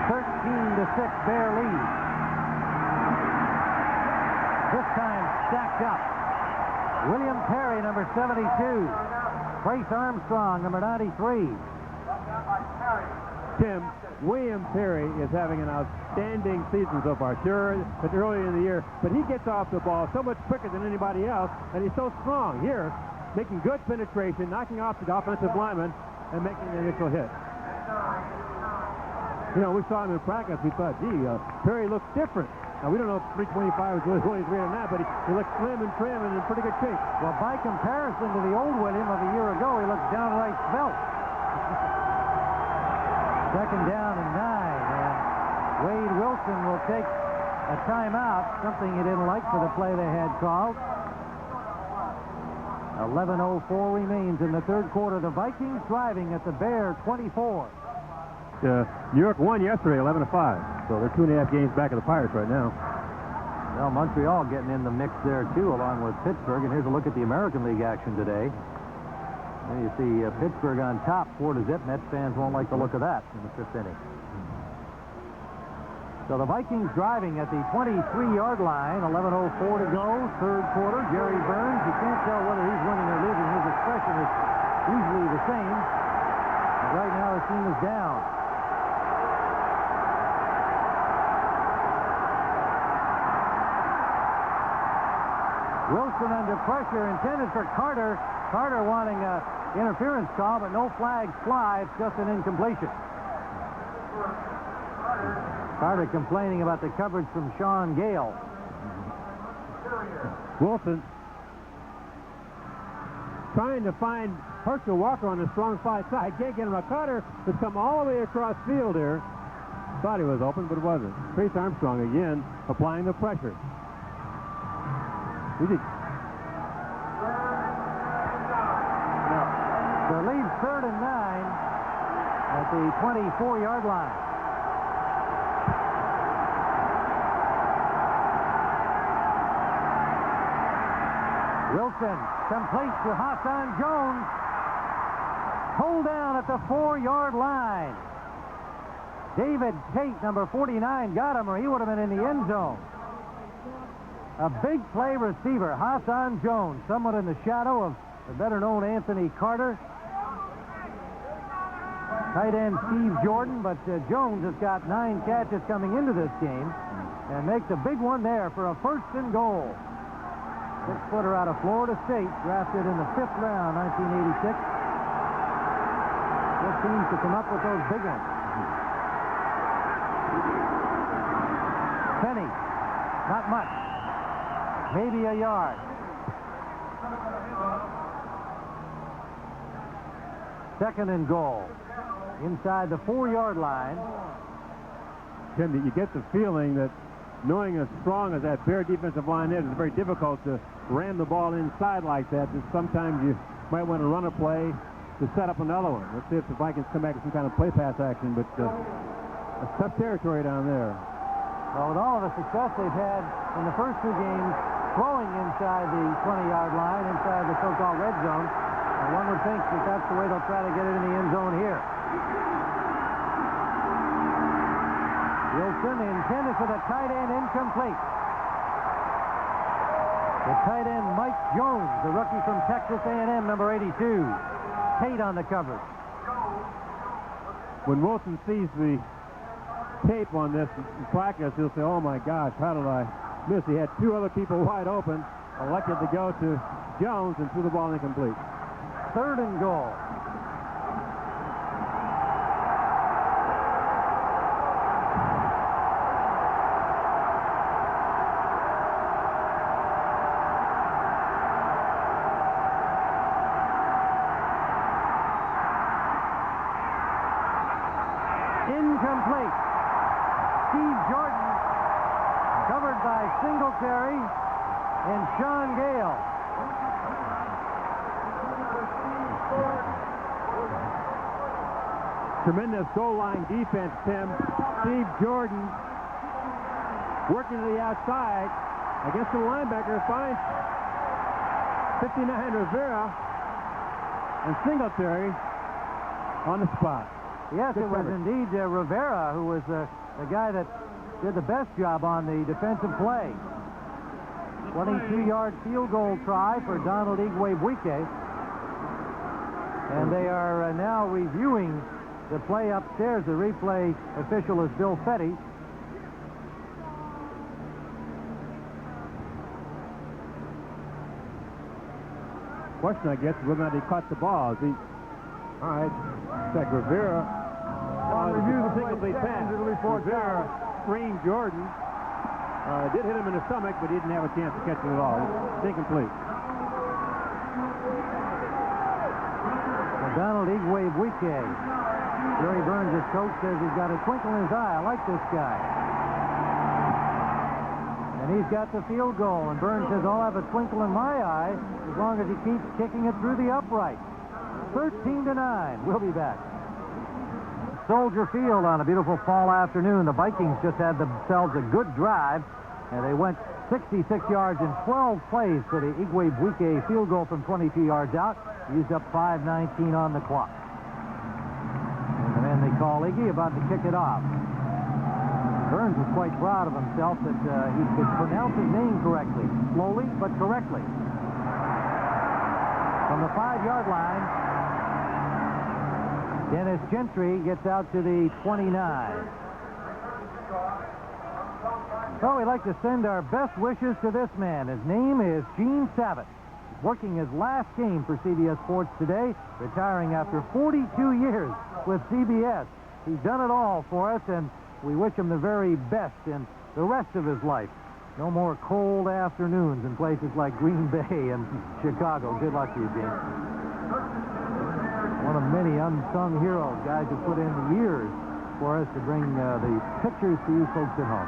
13-6 Bear lead. This time stacked up. William Perry, number 72. Trace Armstrong, number 93. Tim, William Perry is having an outstanding season so far. Sure, it's early in the year, but he gets off the ball so much quicker than anybody else, and he's so strong. Here, making good penetration, knocking off the offensive lineman, and making the initial hit. You know, we saw him in practice. We thought, gee, Perry looks different. Now, we don't know if 325 is really 23 or not, but he looks slim and trim and in pretty good shape. Well, by comparison to the old William of a year ago, he looks downright svelte. Second down and 9, and Wade Wilson will take a timeout, something he didn't like for the play they had called. 11:04 remains in the third quarter. The Vikings driving at the Bear 24. New York won yesterday, 11-5. So they're 2.5 games back of the Pirates right now. Well, Montreal getting in the mix there, too, along with Pittsburgh. And here's a look at the American League action today. There you see Pittsburgh on top, 4-0. Mets fans won't like the look of that in the fifth inning. So the Vikings driving at the 23-yard line, 11:04 to go, third quarter. Jerry Burns, you can't tell whether he's winning or losing. His expression is usually the same. And right now the team is down. Wilson under pressure, intended for Carter. Carter wanting an interference call, but no flags fly. It's just an incompletion. Carter complaining about the coverage from Sean Gale. Wilson trying to find Herschel Walker on the strong side. Can't get him. Carter has come all the way across field here. Thought he was open, but it wasn't. Trace Armstrong again applying the pressure. The lead 3rd and 9 at the 24-yard line. Wilson complete to Hassan Jones. Pulled down at the 4-yard line. David Tate, number 49, got him, or he would have been in the end zone. A big play receiver, Hassan Jones, somewhat in the shadow of the better-known Anthony Carter. Tight end Steve Jordan, but Jones has got 9 catches coming into this game and makes a big one there for a 1st and goal. 6-footer out of Florida State, drafted in the 5th round, 1986. What seems to come up with those big ones? Penny, not much. Maybe a yard. Second and goal. Inside the 4-yard line. Tim, you get the feeling that knowing as strong as that Bear defensive line is, it's very difficult to ram the ball inside like that. That sometimes you might want to run a play to set up another one. Let's see if the Vikings come back with some kind of play pass action, but it's tough territory down there. Well, with all of the success they've had in the first 2 games, throwing inside the 20-yard line, inside the so-called red zone, one would think that that's the way they'll try to get it in the end zone here. Wilson intended for the tight end, incomplete. The tight end Mike Jones, the rookie from Texas A&M, number 82. Tate on the coverage. When Wilson sees the tape on this in practice, he'll say, oh my gosh, how did I miss? He had 2 other people wide open, elected to go to Jones and threw the ball incomplete. 3rd and goal. Incomplete. Steve Jordan covered by Singletary and Sean Gale. Tremendous goal line defense, Tim. Steve Jordan working to the outside against the linebacker, finds 59 Rivera and Singletary on the spot. Yes, it was indeed Rivera who was the guy that did the best job on the defensive play. 22-yard field goal try for Donald Igwe-Buike. And they are now reviewing the play upstairs. The replay official is Bill Fetty. Question, I guess, whether or not he caught the ball. All right, check Rivera. Review the incomplete pass. Rivera screened Jordan. Did hit him in the stomach, but he didn't have a chance to catch it at all. It's incomplete. Donald Igwe-Buike. Jerry Burns, his coach, says he's got a twinkle in his eye. I like this guy. And he's got the field goal. And Burns says, I'll have a twinkle in my eye as long as he keeps kicking it through the upright. 13-9. We'll be back. Soldier Field on a beautiful fall afternoon. The Vikings just had themselves a good drive, and they went 66 yards in 12 plays for the Igwe-Buike field goal from 22 yards out. Used up 5:19 on the clock. And the man they call Iggy about to kick it off. Burns was quite proud of himself that he could pronounce his name correctly, slowly but correctly. From the 5-yard line, Dennis Gentry gets out to the 29. Well, we'd like to send our best wishes to this man. His name is Gene Sabat. He's working his last game for CBS Sports today, retiring after 42 years with CBS. He's done it all for us, and we wish him the very best in the rest of his life. No more cold afternoons in places like Green Bay and Chicago. Good luck to you, Gene. One of many unsung heroes, guys who put in the years for us to bring the pictures to you folks at home.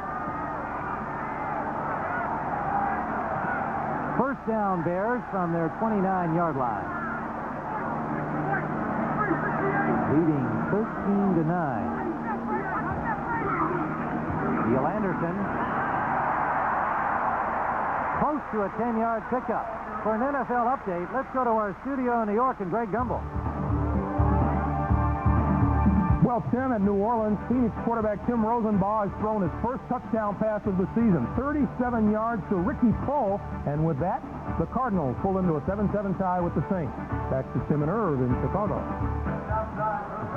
First down, Bears, from their 29-yard line. Leading 13-9. Neil Anderson. Close to a 10-yard pickup. For an NFL update, let's go to our studio in New York and Greg Gumbel. Well, Tim, in New Orleans, Phoenix quarterback Tim Rosenbaugh has thrown his first touchdown pass of the season. 37 yards to Ricky Prohl, and with that, the Cardinals pull into a 7-7 tie with the Saints. Back to Tim and Irv in Chicago.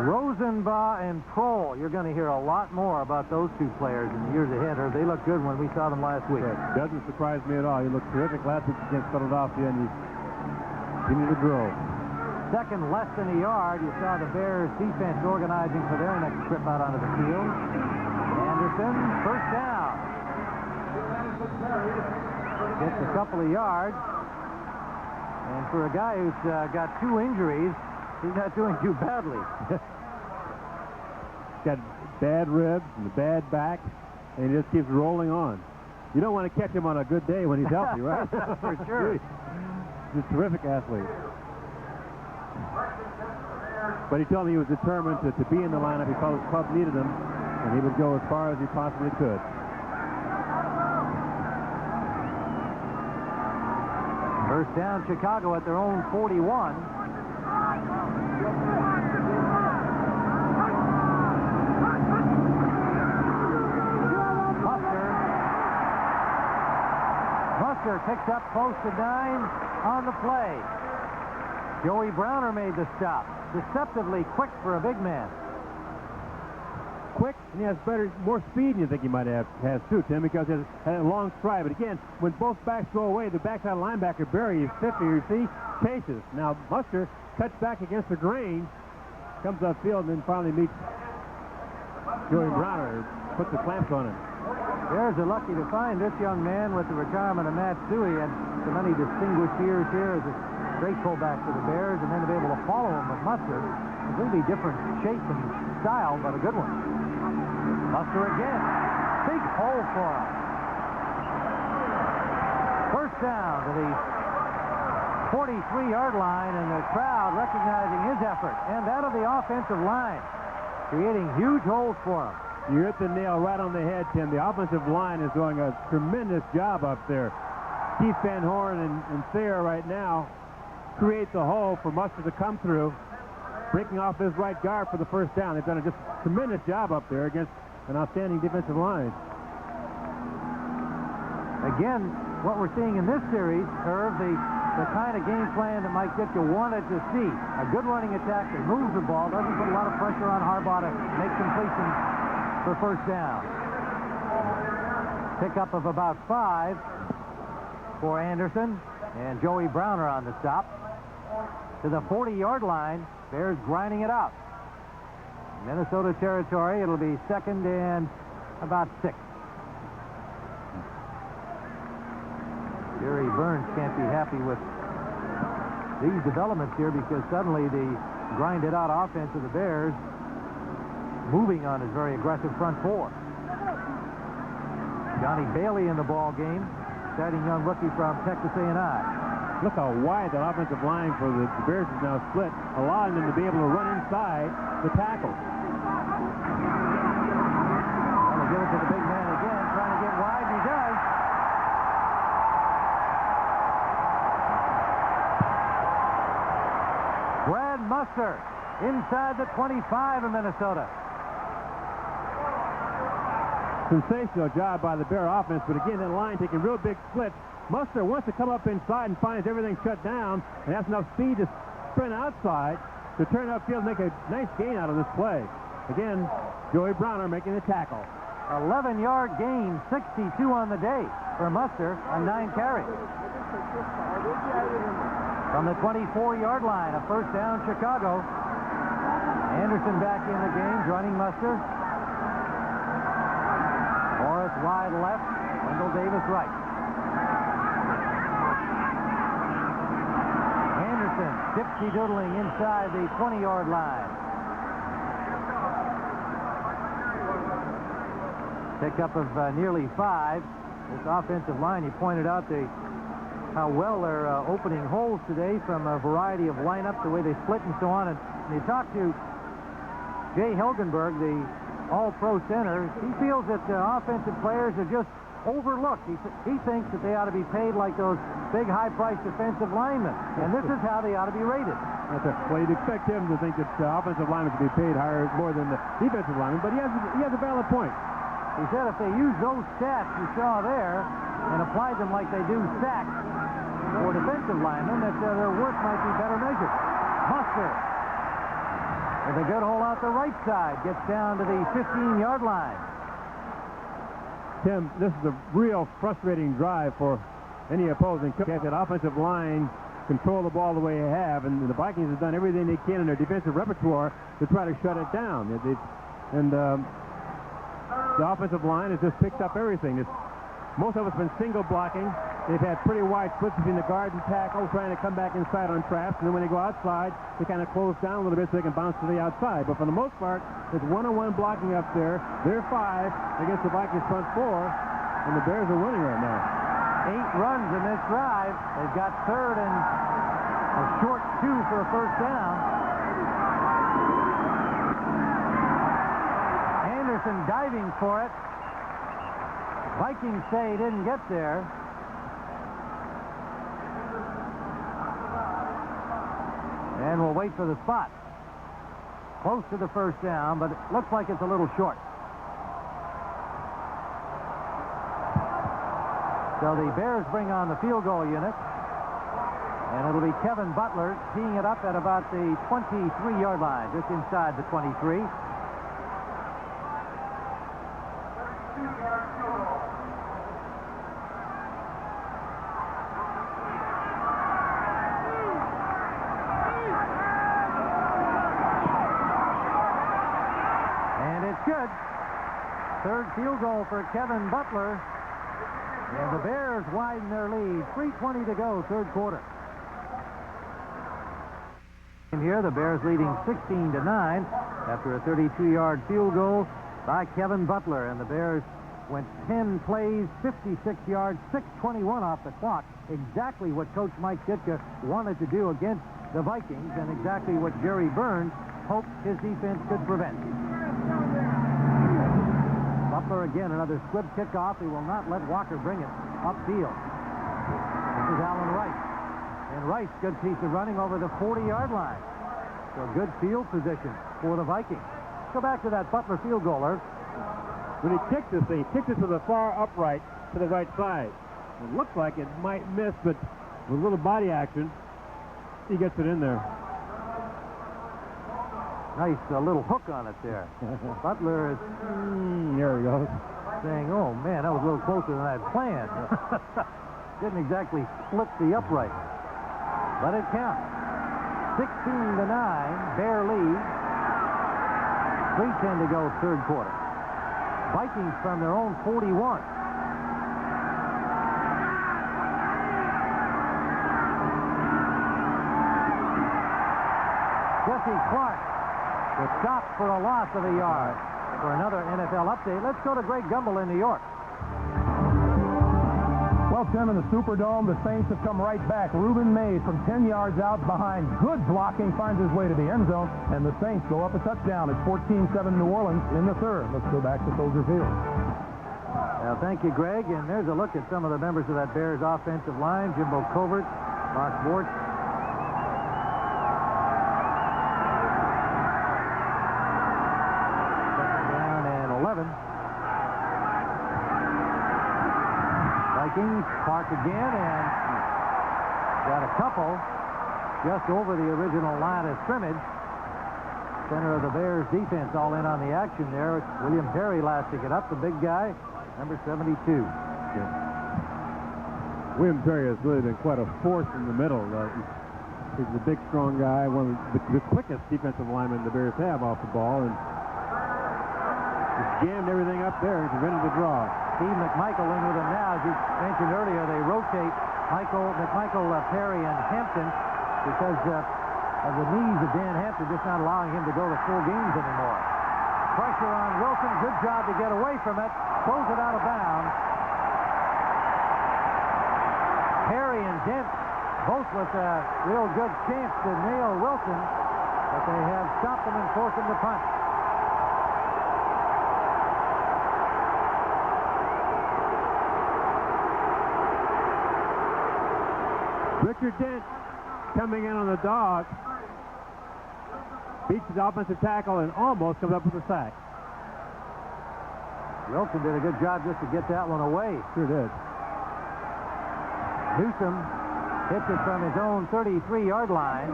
Rosenbaugh and Prohl. You're going to hear a lot more about those two players in the years ahead. Or they look good when we saw them last week. It doesn't surprise me at all. He looked terrific last week against Philadelphia, and he needed to grow. Second, less than a yard. You saw the Bears defense organizing for their next trip out onto the field. Anderson, first down. Gets a couple of yards. And for a guy who's got 2 injuries, he's not doing too badly. Got bad ribs and a bad back, and he just keeps rolling on. You don't want to catch him on a good day when he's healthy, right? For sure. He's a terrific athlete. But he told me he was determined to be in the lineup. He felt his club needed him, and he would go as far as he possibly could. First down, Chicago at their own 41. Buster picks up close to 9 on the play. Joey Browner made the stop. Deceptively quick for a big man. Quick, and he has more speed than you think he might has too, Tim, because he has a long stride. But again, when both backs go away, the backside linebacker, Barry, is 50, you see, chases. Now, Buster cuts back against the grain, comes upfield, and then finally meets Joey Browner, puts the clamps on him. Bears are lucky to find this young man with the retirement of Matt Suey. Had so many distinguished years here as a great fullback for the Bears, and then to be able to follow him with Buster. A completely different shape and style, but a good one. Buster again. Big hole for him. First down to the 43-yard line, and the crowd recognizing his effort. And that of the offensive line, creating huge holes for him. You hit the nail right on the head, Tim. The offensive line is doing a tremendous job up there. Keith Van Horn and Thayer right now create the hole for Buster to come through, breaking off his right guard for the first down. They've done a just tremendous job up there against an outstanding defensive line. Again, what we're seeing in this series, Irv, the kind of game plan that Mike Ditka wanted to see. A good running attack that moves the ball, doesn't put a lot of pressure on Harbaugh to make completions for first down. Pickup of about 5 for Anderson, and Joey Browner on the stop. To the 40-yard line, Bears grinding it out. Minnesota territory, it'll be second and about 6. Jerry Burns can't be happy with these developments here, because suddenly the grinded-out offense of the Bears moving on his very aggressive front 4. Johnny Bailey in the ball game, exciting young rookie from Texas A&I. Look how wide that offensive line for the Bears is now split, allowing them to be able to run inside the tackle. Well, they give it to the big man again, trying to get wide, and he does. Brad Muster inside the 25 of Minnesota. Sensational job by the Bear offense, but again, that line taking real big splits. Muster wants to come up inside and finds everything shut down, and has enough speed to sprint outside to turn upfield and make a nice gain out of this play. Again, Joey Browner making the tackle. 11-yard gain, 62 on the day for Muster on 9 carries. From the 24-yard line, a first down, Chicago. Anderson back in the game, joining Muster. Morris wide left, Wendell Davis right. Anderson dipsy-doodling inside the 20-yard line. Pickup of nearly 5. This offensive line, you pointed out how well they're opening holes today from a variety of lineups, the way they split and so on. And you talk to Jay Helgenberg, the all-pro center, he feels that offensive players are just overlooked. He thinks that they ought to be paid like those big, high-priced defensive linemen. And this is how they ought to be rated. Well, you'd expect him to think that offensive linemen should be paid higher, more than the defensive linemen, but he has a valid point. He said if they use those stats you saw there and applied them like they do sacks for defensive linemen, that their work might be better measured. Muster, with a good hole out the right side, gets down to the 15-yard line. Tim, this is a real frustrating drive for any opposing. Can't that offensive line control the ball the way they have, and the Vikings have done everything they can in their defensive repertoire to try to shut it down. The offensive line has just picked up everything. Most of it's been single blocking. They've had pretty wide splits between the guard and tackle, trying to come back inside on traps, and then when they go outside, they kind of close down a little bit so they can bounce to the outside. But for the most part, it's one-on-one blocking up there. They're 5 against the Vikings front 4, and the Bears are winning right now. 8 runs in this drive. They've got third and a short 2 for a first down. Anderson diving for it. Vikings say he didn't get there. And we'll wait for the spot. Close to the first down, but it looks like it's a little short. So the Bears bring on the field goal unit. And it'll be Kevin Butler teeing it up at about the 23-yard line, just inside the 23. Good. Third field goal for Kevin Butler. And the Bears widen their lead. 3:20 to go, third quarter. And here, the Bears leading 16-9 after a 32-yard field goal by Kevin Butler. And the Bears went 10 plays, 56 yards, 6:21 off the clock. Exactly what Coach Mike Ditka wanted to do against the Vikings, and exactly what Jerry Burns hoped his defense could prevent. Butler again, another squib kickoff. He will not let Walker bring it upfield. This is Allen Rice. And Rice, good piece of running over the 40-yard line. So good field position for the Vikings. Go back to that Butler field goaler. When he kicked this thing, he kicked it to the far upright to the right side. It looked like it might miss, but with a little body action, he gets it in there. Nice little hook on it there. Butler is there he goes. Saying, oh, man, that was a little closer than I had planned. Didn't exactly split the upright. But it counts. 16-9, Bear lead. 3:10 to go, third quarter. Vikings from their own 41. Jesse Clark was stopped for a loss of a yard. For another NFL update, let's go to Greg Gumbel in New York. Well, Tim, in the Superdome, the Saints have come right back. Reuben Mays from 10 yards out behind. Good blocking, finds his way to the end zone, and the Saints go up a touchdown. It's 14-7 New Orleans in the third. Let's go back to Soldier Field. Well, thank you, Greg. And there's a look at some of the members of that Bears offensive line. Jimbo Covert, Mark Bortz. Second down and 11. Vikings, Clark again, and got a couple just over the original line of scrimmage. Center of the Bears defense all in on the action there. It's William Perry lasting it up, the big guy, number 72. Yeah. William Perry has really been quite a force in the middle. He's a big, strong guy, one of the quickest defensive linemen the Bears have off the ball, and he's jammed everything up there and prevented the draw. Steve McMichael in with him now. As you mentioned earlier, they rotate McMichael, Perry, and Hampton because of the knees of Dan Hampton, just not allowing him to go to full games anymore. Pressure on Wilson. Good job to get away from it. Throws it out of bounds. Perry and Dent both with a real good chance to nail Wilson, but they have stopped him and forced him to punt. Richard Dent coming in on the dog. Beats the offensive tackle and almost comes up with a sack. Wilson did a good job just to get that one away. Sure did. Newsom hits it from his own 33-yard line.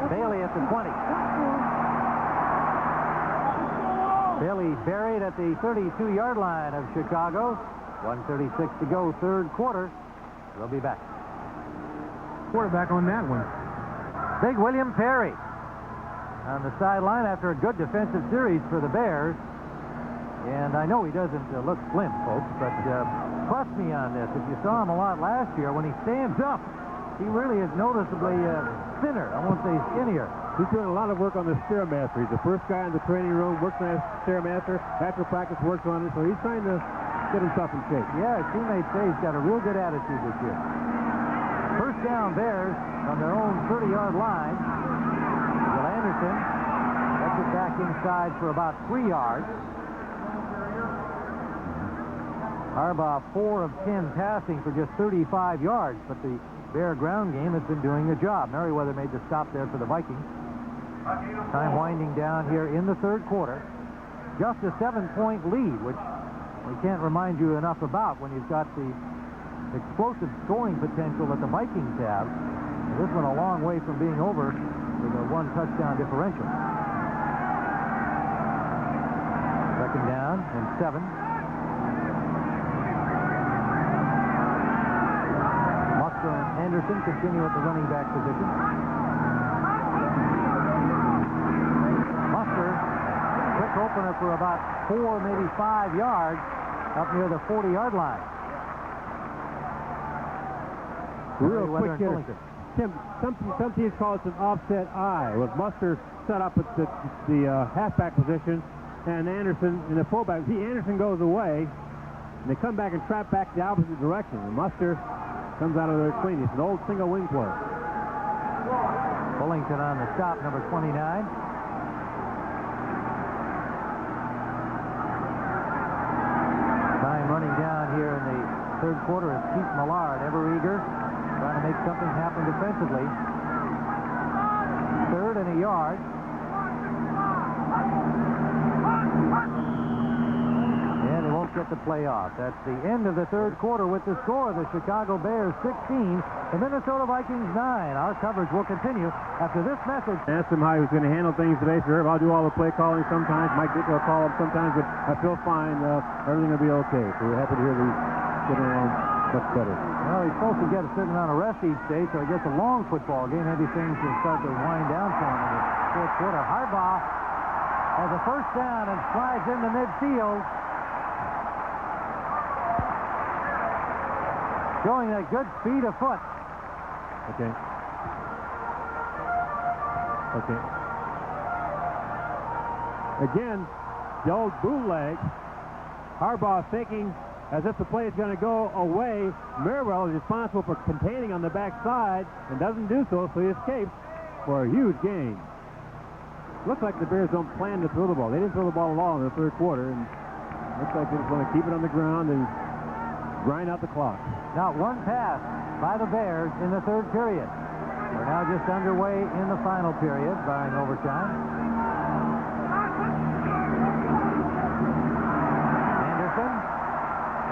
Bailey at the 20. Bailey buried at the 32-yard line of Chicago. 1:36 to go, third quarter. We'll be back. Quarterback on that one. Big William Perry on the sideline after a good defensive series for the Bears. And I know he doesn't look slim, folks, but trust me on this. If you saw him a lot last year, when he stands up, he really is noticeably thinner. I won't say skinnier. He's doing a lot of work on the Stairmaster. He's the first guy in the training room, works on that Stairmaster. After practice, works on it, so he's trying to get himself in shape. Yeah, his teammates say he's got a real good attitude this year. First down, Bears on their own 30-yard line. Will Anderson gets it back inside for about 3 yards. Harbaugh 4 of 10 passing for just 35 yards, but the Bear ground game has been doing the job. Merriweather made the stop there for the Vikings. Time winding down here in the third quarter. Just a 7-point lead, which we can't remind you enough about when you've got the explosive scoring potential that the Vikings have. This one a long way from being over with a 1-touchdown differential. Second down and 7. Muster and Anderson continue at the running back position. Muster, quick opener for about 4, maybe 5 yards up near the 40-yard line. Real quick hitter. Tim, some teams call it an offset eye, with Muster set up at the halfback position, and Anderson in the fullback. Anderson goes away, and they come back and trap back the opposite direction. And Muster comes out of there clean. It's an old single wing play. Bullington on the stop, number 29. Time running down here in the third quarter is Pete Millard, ever eager, trying to make something happen defensively. 3rd and a yard. And they won't get the play off. That's the end of the third quarter with the score of the Chicago Bears 16, the Minnesota Vikings 9. Our coverage will continue after this message. Asked him how he was going to handle things today. Sure, I'll do all the play calling sometimes. Mike Dick will call him sometimes, but I feel fine. Everything will be okay. So we're happy to hear these getting along much better. Well, he's supposed to get a certain amount of rest each day, so he gets a long football game. Maybe things will start to wind down for him in the fourth quarter. Harbaugh has a first down and slides into midfield. Showing a good speed of foot. Okay. Again, the old bootleg. Harbaugh thinking as if the play is going to go away. Merriwell is responsible for containing on the backside and doesn't do so, so he escapes for a huge gain. Looks like the Bears don't plan to throw the ball. They didn't throw the ball at all in the third quarter, and looks like they just want to keep it on the ground and grind out the clock. Not one pass by the Bears in the third period. We're now just underway in the final period, barring overtime. Anderson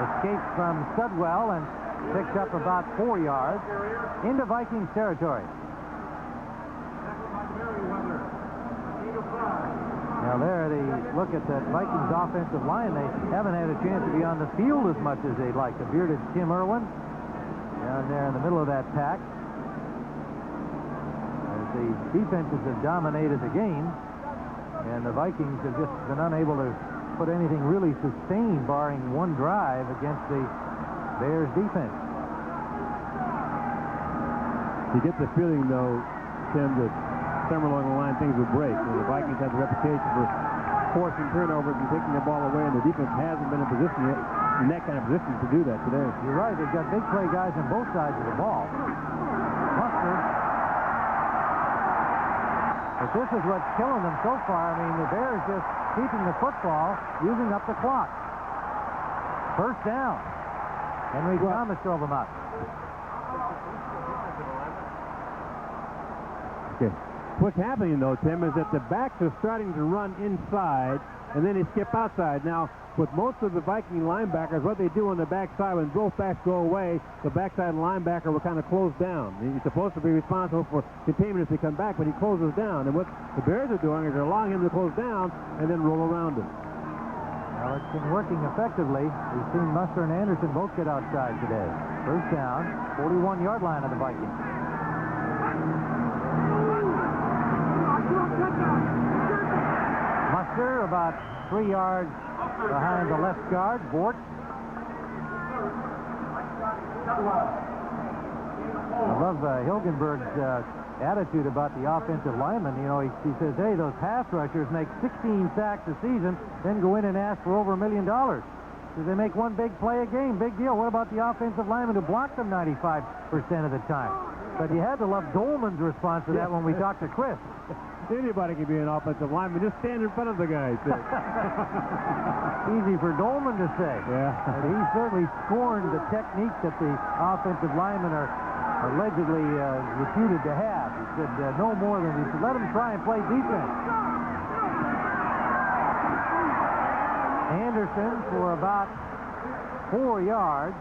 escapes from Studwell and picks up about 4 yards into Vikings territory. Now there, they look at that Vikings offensive line. They haven't had a chance to be on the field as much as they'd like. The bearded Tim Irwin down there in the middle of that pack. As the defenses have dominated the game, and the Vikings have just been unable to put anything really sustained, barring one drive against the Bears defense. You get the feeling, though, Tim, that somewhere along the line things will break. The Vikings have a reputation for forcing turnovers and taking the ball away, and the defense hasn't been in position yet, in that kind of position to do that today. You're right. They've got big play guys on both sides of the ball. Buster. But this is what's killing them so far. I mean, the Bears just keeping the football, using up the clock. First down. Henry Thomas drove him up. Okay. What's happening, though, Tim, is that the backs are starting to run inside, and then they skip outside. Now, with most of the Viking linebackers, what they do on the backside, when both backs go away, the backside linebacker will kind of close down. He's supposed to be responsible for containment if they come back, but he closes down. And what the Bears are doing is they're allowing him to close down and then roll around him. Well, it's been working effectively. We've seen Muster and Anderson both get outside today. First down, 41-yard line of the Vikings. Muster about 3 yards behind the left guard, Bort. I love Hilgenberg's attitude about the offensive lineman. You know, he says, hey, those pass rushers make 16 sacks a season, then go in and ask for over $1 million. So they make one big play a game. Big deal. What about the offensive lineman who blocked them 95% of the time? But you had to love Dolman's response to that when we talked to Chris. Anybody can be an offensive lineman. Just stand in front of the guy. Easy for Dolman to say. Yeah. But he certainly scorned the technique that the offensive linemen are allegedly reputed to have. He said no more than he said, let them try and play defense. Anderson for about 4 yards.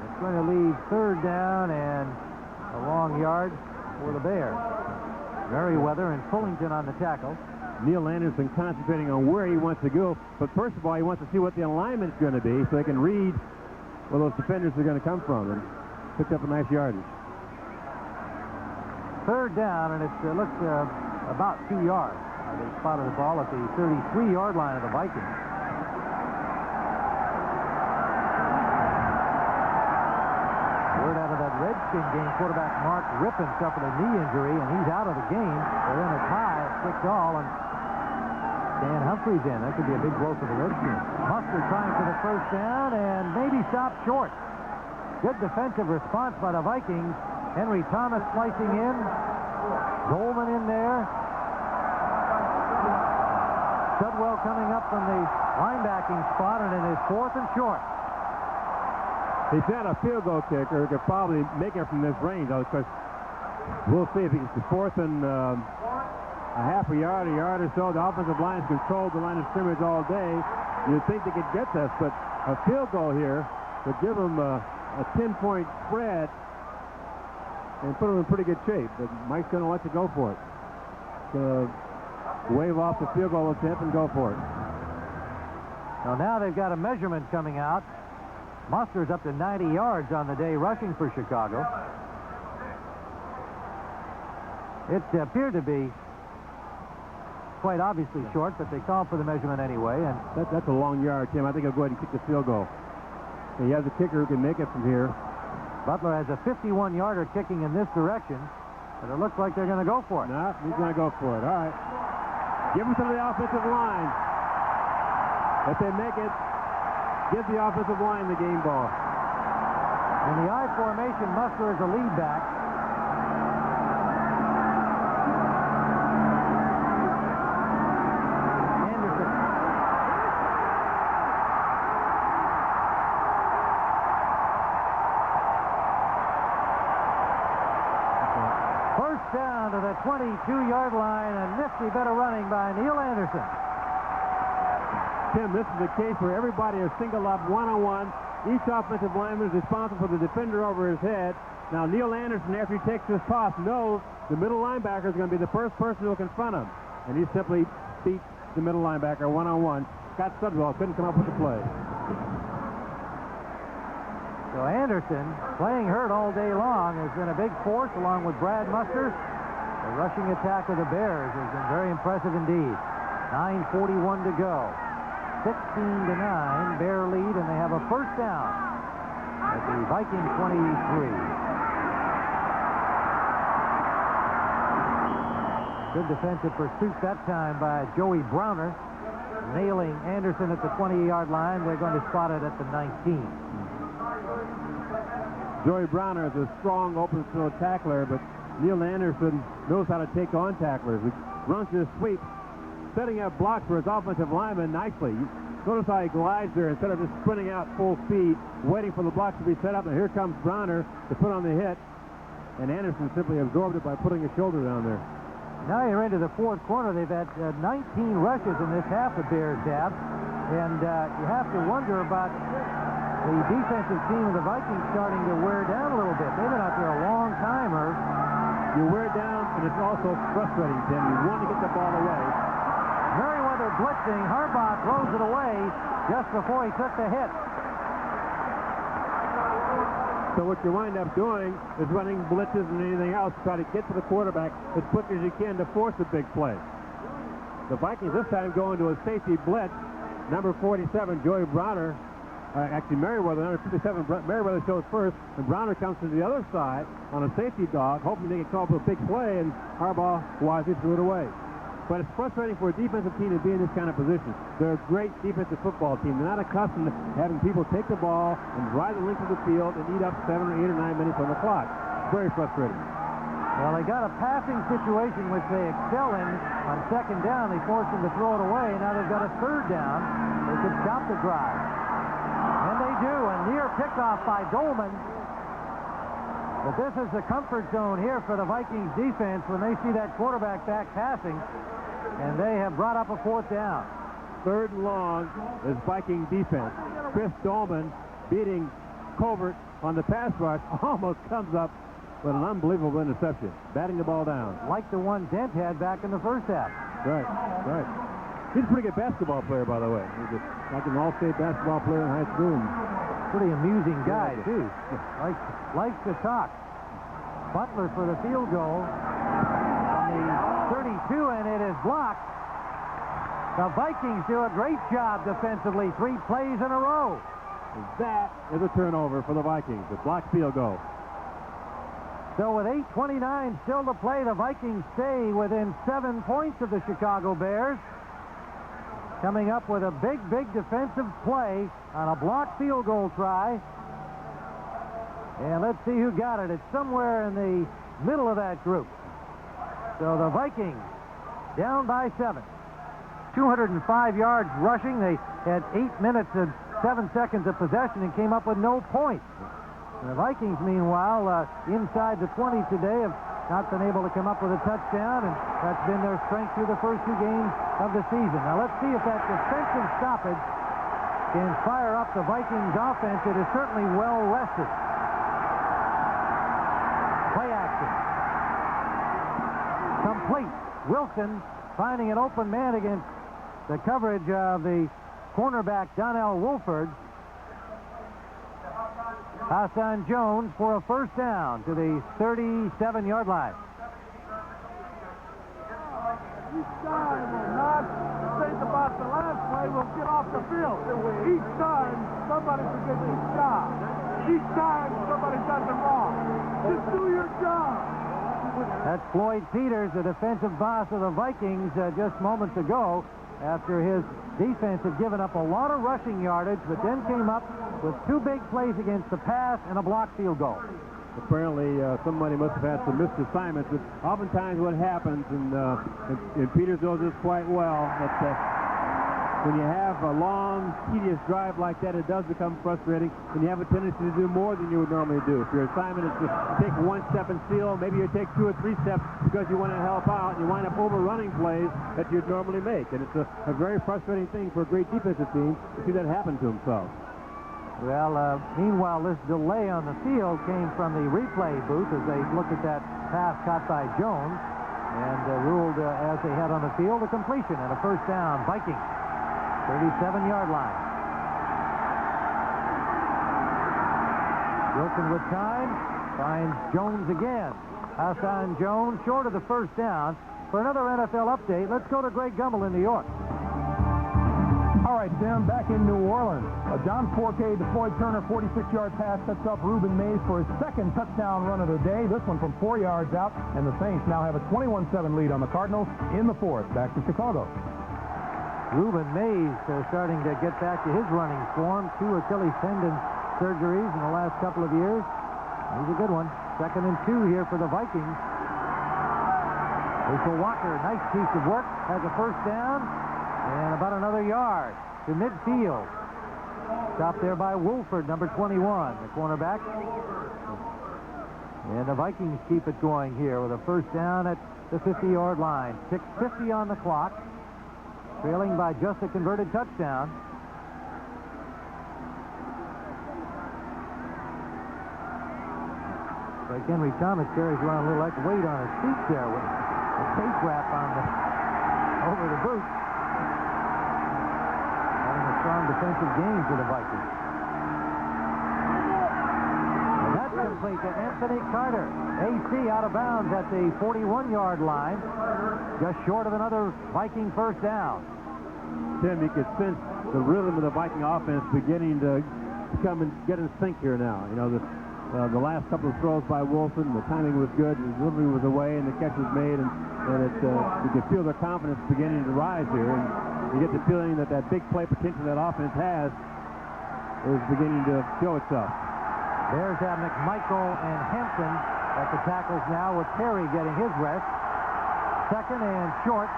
It's going to leave third down and a long yard for the Bears. Merriweather and Fullington on the tackle. Neil Anderson concentrating on where he wants to go, but first of all, he wants to see what the alignment's going to be so they can read where those defenders are going to come from, and picked up a nice yardage. Third down, and it looks about 2 yards. They spotted the ball at the 33-yard line of the Vikings. Word out of that Redskin game, quarterback Mark Rippon suffered a knee injury, and he's out of the game. They're in a tie at 6-all, and Dan Humphrey's in. That could be a big blow for the Redskins. Muster trying for the first down, and maybe stopped short. Good defensive response by the Vikings. Henry Thomas slicing in. Dolman in there. Studwell coming up from the linebacking spot, and it is 4th and short. He's not a field goal kicker. He could probably make it from this range, because we'll see if he gets to 4th and a half a yard or so. The offensive line's controlled the line of scrimmage all day. You'd think they could get this, but a field goal here would give them a 10-point spread and put them in pretty good shape. But Mike's going to let you go for it. Going to wave off the field goal attempt and go for it. Well, now they've got a measurement coming out. Muster's up to 90 yards on the day rushing for Chicago. It appeared to be quite obviously short, but they called for the measurement anyway. And that's a long yard, Tim. I think I'll go ahead and kick the field goal. And he has a kicker who can make it from here. Butler has a 51-yarder kicking in this direction, but it looks like they're going to go for it. No, he's going to go for it. All right. Give him to the offensive line. If they make it, give the offensive line the game ball. In the I formation, Muster is a lead back. Anderson. First down to the 22-yard line, a nifty bit of running by Neil Anderson. Tim, this is a case where everybody is singled up one-on-one. Each offensive lineman is responsible for the defender over his head. Now, Neil Anderson, after he takes this toss, knows the middle linebacker is going to be the first person who will confront him. and he simply beat the middle linebacker one-on-one. Scott Sudwell couldn't come up with the play. So Anderson, playing hurt all day long, has been a big force along with Brad Muster. The rushing attack of the Bears has been very impressive indeed. 9:41 to go. 16-9, Bear lead, and they have a first down at the Viking 23. Good defensive pursuit that time by Joey Browner, nailing Anderson at the 20-yard line. They're going to spot it at the 19. Joey Browner is a strong open field tackler, but Neil Anderson knows how to take on tacklers. He runs his sweep, setting up blocks for his offensive lineman nicely. Notice how he glides there instead of just sprinting out full speed, waiting for the blocks to be set up. And here comes Browner to put on the hit, and Anderson simply absorbed it by putting his shoulder down there. Now you're into the fourth quarter. They've had 19 rushes in this half the Bears have, and you have to wonder about the defensive team of the Vikings starting to wear down a little bit. They've been out there a long time, Irv. You wear down, and it's also frustrating, Tim. You want to get the ball away. Merriweather blitzing. Harbaugh throws it away just before he took the hit. So what you wind up doing is running blitzes and anything else to try to get to the quarterback as quick as you can to force a big play. The Vikings this time go into a safety blitz. Number 47, Joey Browner. Actually, Merriweather, number 57, Merriweather shows first, and Browner comes to the other side on a safety dog, hoping they can call for a big play, and Harbaugh wisely threw it away. But it's frustrating for a defensive team to be in this kind of position. They're a great defensive football team. They're not accustomed to having people take the ball and drive the length of the field and eat up 7 or 8 or 9 minutes on the clock. Very frustrating. Well, they got a passing situation which they excel in. On second down, they forced them to throw it away. Now they've got a third down. They could stop the drive. And they do. A near pickoff by Dolman. But this is the comfort zone here for the Vikings defense when they see that quarterback back passing. And they have brought up a fourth down. Third and long is Viking defense. Chris Dolman beating Covert on the pass rush. Almost comes up with an unbelievable interception. Batting the ball down. Like the one Dent had back in the first half. Right, right. He's a pretty good basketball player, by the way. He's like an all-state basketball player in high school. Pretty amusing guy, too. Likes to talk. Butler for the field goal. On the 32, and it is blocked. The Vikings do a great job defensively. 3 plays in a row. That is a turnover for the Vikings. A blocked field goal. So with 8:29 still to play, the Vikings stay within 7 points of the Chicago Bears. Coming up with a big defensive play on a blocked field goal try. And let's see who got it. It's somewhere in the middle of that group. So the Vikings down by 7. 205 yards rushing. They had 8 minutes and 7 seconds of possession and came up with no points. And the Vikings, meanwhile, inside the 20 today have not been able to come up with a touchdown, and that's been their strength through the first 2 games of the season. Now let's see if that defensive stoppage can fire up the Vikings offense. It is certainly well rested. Play action. Complete. Wilson finding an open man against the coverage of the cornerback Donnell Wolford. Hassan Jones for a first down to the 37-yard line. Each time will not think about the last play, we'll get off the field. Each time somebody forgets his job. Each time somebody does it wrong. Just do your job. That's Floyd Peters, the defensive boss of the Vikings, just moments ago, after his defense had given up a lot of rushing yardage, but then came up with 2 big plays against the pass and a blocked field goal. Apparently, somebody must have had some missed assignments. But oftentimes what happens, and Peters knows this quite well, that when you have a long, tedious drive like that, it does become frustrating, and you have a tendency to do more than you would normally do. If your assignment is to take 1 step and seal, maybe you take 2 or 3 steps because you want to help out, and you wind up overrunning plays that you'd normally make. And it's a very frustrating thing for a great defensive team to see that happen to himself. Well, meanwhile, this delay on the field came from the replay booth as they looked at that pass caught by Jones. and ruled as they had on the field a completion and a first down. Vikings, 37-yard line. Wilson with time, finds Jones again. Hassan Jones short of the first down. For another NFL update, let's go to Greg Gumbel in New York. All right, Tim, back in New Orleans. A John Forcade to Floyd Turner 46-yard pass sets up Reuben Mays for his second touchdown run of the day. This one from 4 yards out, and the Saints now have a 21-7 lead on the Cardinals in the fourth. Back to Chicago. Reuben Mays starting to get back to his running form. 2 Achilles tendon surgeries in the last couple of years. He's a good one. 2nd and 2 here for the Vikings. Rachel Walker, nice piece of work, has a first down and about another yard to midfield. Stopped there by Wolford, number 21, the cornerback. And the Vikings keep it going here with a first down at the 50-yard line. 6:50 on the clock, trailing by just a converted touchdown. Like Henry Thomas carries around a little extra weight on his feet there with a tape wrap on over the boot. Having a strong defensive game for the Vikings. And that's complete to Anthony Carter. AC out of bounds at the 41-yard line. Just short of another Viking first down. Tim, you could sense the rhythm of the Viking offense beginning to come and get in sync here now. You know, the last couple of throws by Wilson, the timing was good, the delivery was away, and the catch was made, and you can feel their confidence beginning to rise here, and you get the feeling that big play potential that offense has is beginning to show itself. There's McMichael and Hampton at the tackles now, with Perry getting his rest. 2nd and short.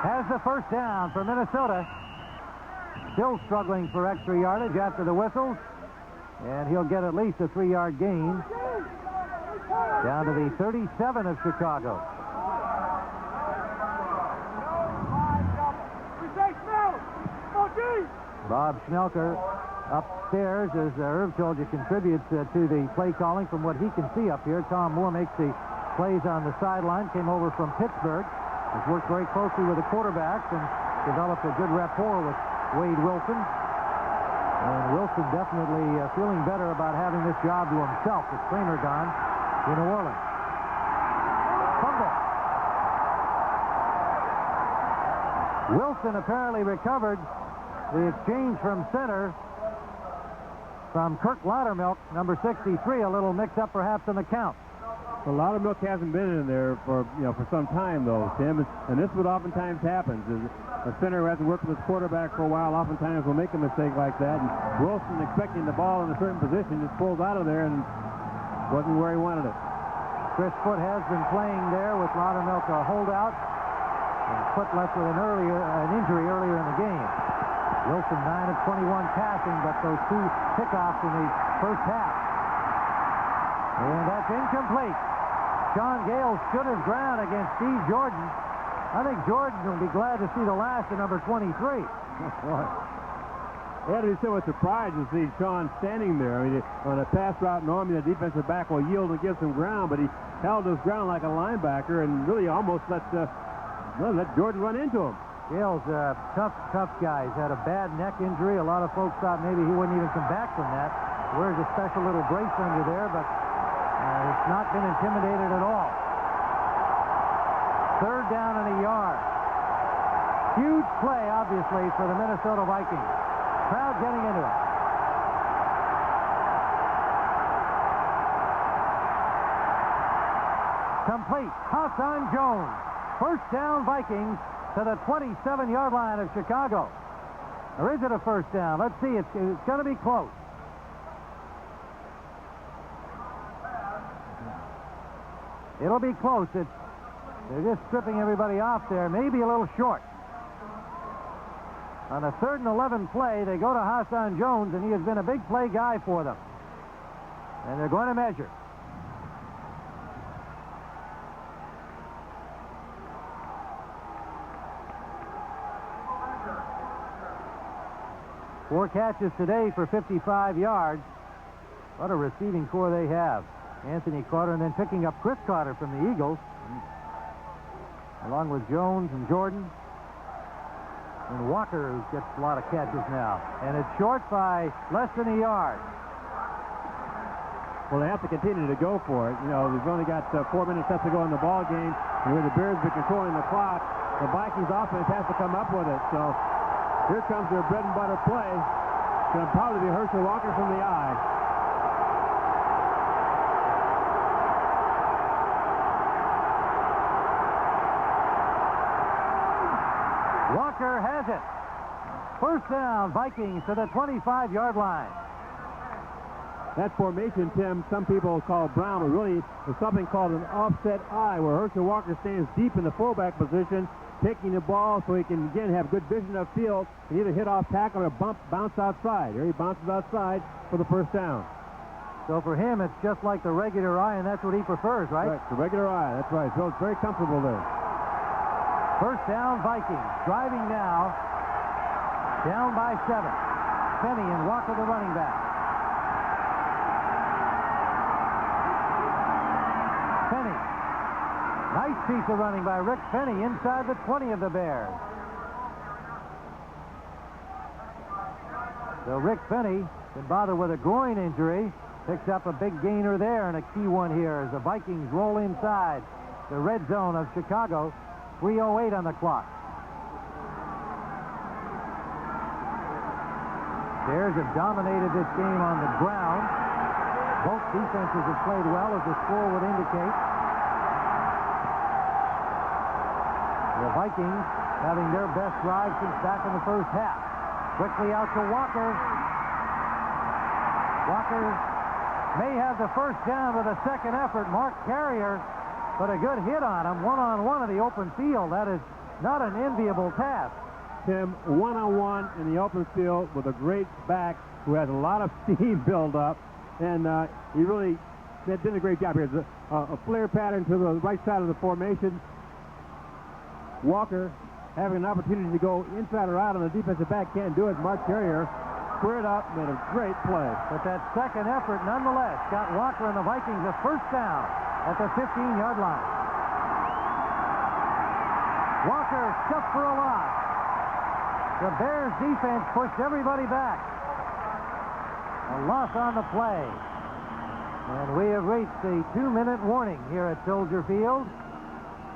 Has the first down for Minnesota. Still struggling for extra yardage after the whistles. And he'll get at least a 3-yard gain. Down to the 37 of Chicago. Bob Schnelker upstairs, as Irv told you, contributes to the play calling from what he can see up here. Tom Moore makes the plays on the sideline. Came over from Pittsburgh. Has worked very closely with the quarterbacks and developed a good rapport with Wade Wilson. And Wilson definitely feeling better about having this job to himself with Kramer gone to New Orleans. Fumble. Wilson apparently recovered the exchange from center from Kirk Loudermilk, number 63, a little mixed up perhaps in the count. A lot of milk hasn't been in there for some time, though, Tim. And this is what oftentimes happens. Is a center who hasn't worked with his quarterback for a while oftentimes will make a mistake like that. And Wilson, expecting the ball in a certain position, just pulls out of there and wasn't where he wanted it. Chris Foote has been playing there with Loudermilk a holdout. And Foote left with an injury earlier in the game. Wilson 9 of 21 passing, but those 2 pickoffs in the first half. And that's incomplete. Sean Gale stood his ground against Steve Jordan. I think Jordan will be glad to see the last of number 23. It had to be somewhat surprised to see Sean standing there. I mean, on a pass route, normally the defensive back will yield and give some ground, but he held his ground like a linebacker and really almost let Jordan run into him. Gale's a tough guy. He's had a bad neck injury. A lot of folks thought maybe he wouldn't even come back from that. Wears a special little brace under there, but it's not been intimidated at all. 3rd down and a yard. Huge play, obviously, for the Minnesota Vikings. Crowd getting into it. Complete. Hassan Jones. First down Vikings to the 27-yard line of Chicago. Or is it a first down? Let's see. It's going to be close. It'll be close. They're just stripping everybody off there. Maybe a little short. On a 3rd and 11 play, they go to Hassan Jones, and he has been a big play guy for them. And they're going to measure. 4 catches today for 55 yards. What a receiving core they have. Anthony Carter, and then picking up Chris Carter from the Eagles, along with Jones and Jordan. And Walker, who gets a lot of catches now. And it's short by less than a yard. Well, they have to continue to go for it. You know, we've only got 4 minutes left to go in the ball game. And with the Bears be controlling the clock, the Vikings offense has to come up with it. So here comes their bread and butter play. It's going to probably be Herschel Walker from the eye. Walker has it. First down, Vikings to the 25-yard line. That formation, Tim, some people call Brown, but really is something called an offset eye, where Herschel Walker stands deep in the fullback position, taking the ball so he can, again, have good vision of field and either hit off tackle or bounce outside. Here he bounces outside for the first down. So for him, it's just like the regular eye, and that's what he prefers, right? Right, the regular eye, that's right. So it's very comfortable there. First down, Vikings. Driving now. Down by 7. Penny and Walker, the running back. Penny. Nice piece of running by Rick Penny inside the 20 of the Bears. So Rick Penny, been bothered with a groin injury, picks up a big gainer there, and a key one here as the Vikings roll inside the red zone of Chicago. 3:08 on the clock. Bears have dominated this game on the ground. Both defenses have played well, as the score would indicate. The Vikings having their best drive since back in the first half. Quickly out to Walker. Walker may have the first down with a second effort. Mark Carrier put a good hit on him, one-on-one in the open field. That is not an enviable task. Tim, one-on-one in the open field with a great back who has a lot of steam build up, and he really did a great job here. There's a flare pattern to the right side of the formation. Walker having an opportunity to go inside or out on the defensive back, can't do it. Mark Carrier squared up, made a great play. But that second effort, nonetheless, got Walker and the Vikings a first down at the 15-yard line. Walker stuffed for a loss. The Bears defense pushed everybody back. A loss on the play. And we have reached the 2-minute warning here at Soldier Field.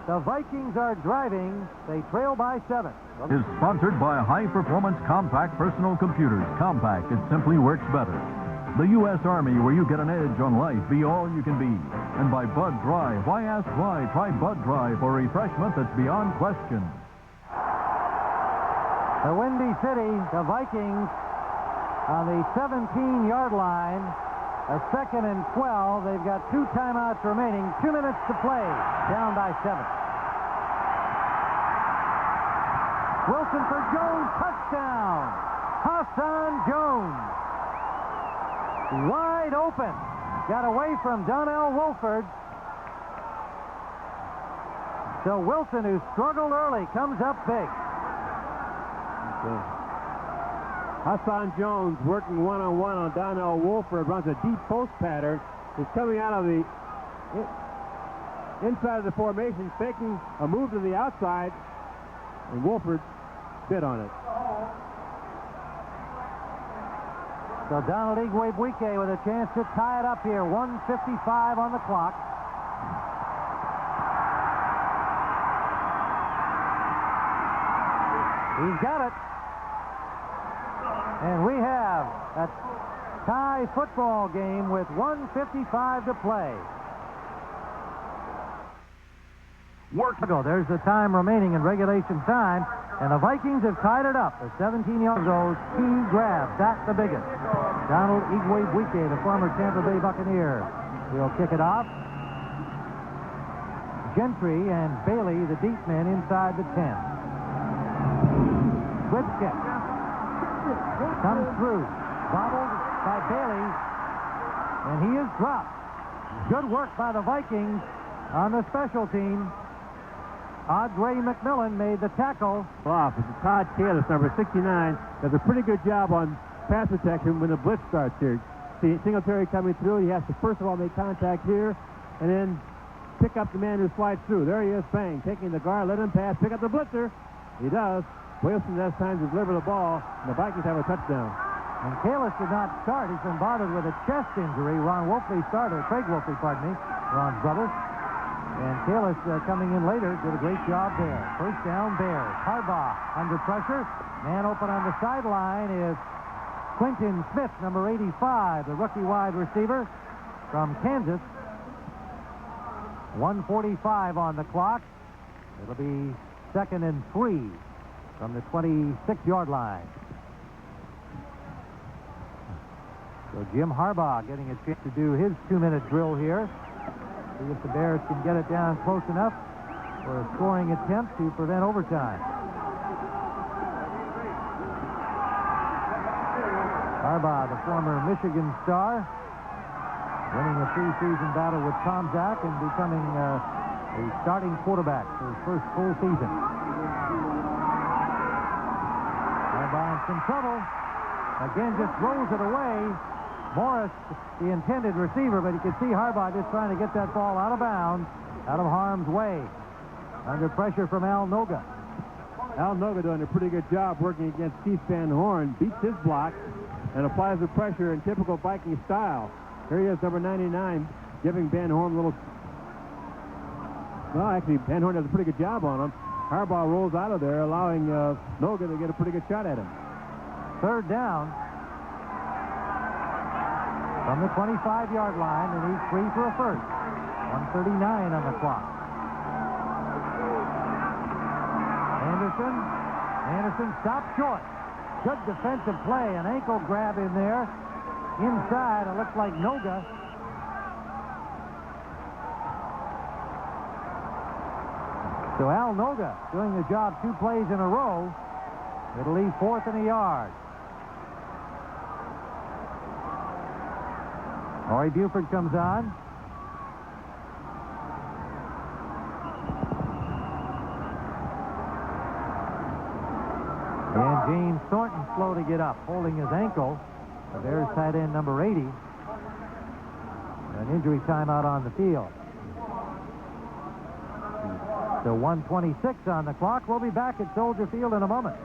The Vikings are driving. They trail by 7. Is sponsored by High Performance Compact Personal Computers. Compact, it simply works better. The U.S. Army, where you get an edge on life, be all you can be. And by Bud Dry. Why ask why? Try Bud Dry for refreshment that's beyond question. The Windy City, the Vikings, on the 17-yard line. A 2nd and 12. They've got 2 timeouts remaining. 2 minutes to play. Down by 7. Wilson for Jones. Touchdown. Hassan Jones. Wide open. Got away from Donnell Wolford. So Wilson, who struggled early, comes up big. Okay. Hassan Jones working one-on-one on Donnell Wolford, runs a deep post pattern. Is coming out of the inside of the formation, faking a move to the outside, and Wolford bit on it. So Donald Igwe-Buike with a chance to tie it up here. 1:55 on the clock. He's got it. And we have a tie football game with 1:55 to play. There's the time remaining in regulation time, and the Vikings have tied it up. A 17-yard goes 2 grabs. That's the biggest. Donald Igwe-Buike, the former Tampa Bay Buccaneer, will kick it off. Gentry and Bailey, the deep men, inside the 10. Good kick. Comes through. Bobbled by Bailey, and he is dropped. Good work by the Vikings on the special team. Audrey McMillan made the tackle. Off. It's Todd Kalis, number 69, does a pretty good job on pass protection when the blitz starts here. See Singletary coming through. He has to first of all make contact here and then pick up the man who slides through. There he is, bang, taking the guard, let him pass, pick up the blitzer. He does. Wilson has time to deliver the ball, and the Vikings have a touchdown. And Kalis did not start. He's been bothered with a chest injury. Ron Wolfley started, Craig Wolfley, pardon me, Ron's brother. And Kalis coming in later did a great job there. First down, Bears. Harbaugh under pressure. Man open on the sideline is Quentin Smith, number 85, the rookie wide receiver from Kansas. 1:45 on the clock. It'll be 2nd and 3 from the 26-yard line. So Jim Harbaugh getting a chance to do his 2-minute drill here. See if the Bears can get it down close enough for a scoring attempt to prevent overtime. Harbaugh, the former Michigan star, winning a preseason battle with Tom Zak and becoming a starting quarterback for his first full season. Harbaugh in some trouble. Again, just throws it away. Morris, the intended receiver, but you can see Harbaugh just trying to get that ball out of bounds, out of harm's way. Under pressure from Al Noga. Al Noga doing a pretty good job working against Keith Van Horn. Beats his block and applies the pressure in typical Viking style. Here he is, number 99, giving Van Horn a little... Well, actually, Van Horn does a pretty good job on him. Harbaugh rolls out of there, allowing Noga to get a pretty good shot at him. 3rd down. From the 25-yard line, they need 3 for a first. 1:39 on the clock. Anderson stopped short. Good defensive play. An ankle grab in there. Inside, it looks like Noga. So Al Noga doing the job 2 plays in a row. It'll leave 4th and a yard. Horry Buford comes on. And James Thornton slow to get up, holding his ankle. The Bears tight end number 80. An injury timeout on the field. So 1:26 on the clock. We'll be back at Soldier Field in a moment.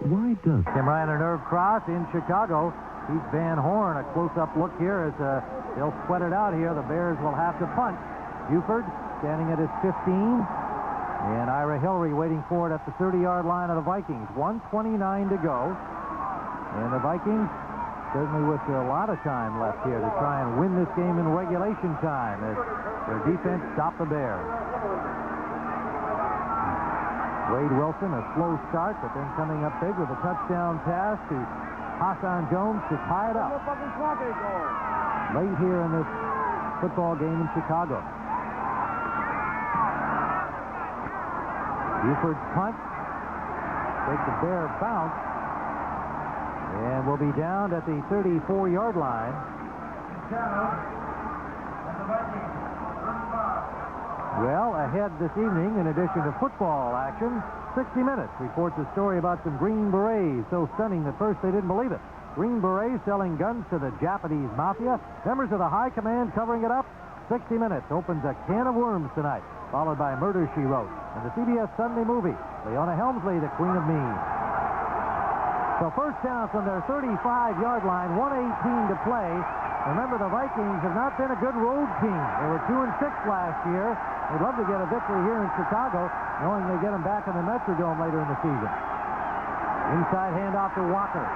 Why does Tim Ryan and Irv Cross in Chicago. Keith Van Horn, a close-up look here as they'll sweat it out here. The Bears will have to punt. Buford standing at his 15. And Ira Hillary waiting for it at the 30-yard line of the Vikings. 1:29 to go. And the Vikings certainly with a lot of time left here to try and win this game in regulation time as their defense stopped the Bears. Wade Wilson, a slow start, but then coming up big with a touchdown pass to Hassan Jones to tie it up. Late here in this football game in Chicago. Buford's punt. Takes a Bear bounce. And will be down at the 34-yard line. Well, ahead this evening, in addition to football action, 60 Minutes reports a story about some Green Berets so stunning that first they didn't believe it. Green Berets selling guns to the Japanese mafia. Members of the high command covering it up. 60 Minutes opens a can of worms tonight, followed by Murder, She Wrote, and the CBS Sunday movie, Leona Helmsley, the Queen of Mean. So first down from their 35-yard line, 1:18 to play. Remember, the Vikings have not been a good road team. They were 2-6 last year. They'd love to get a victory here in Chicago, knowing they get them back in the Metrodome later in the season. Inside handoff to Walker.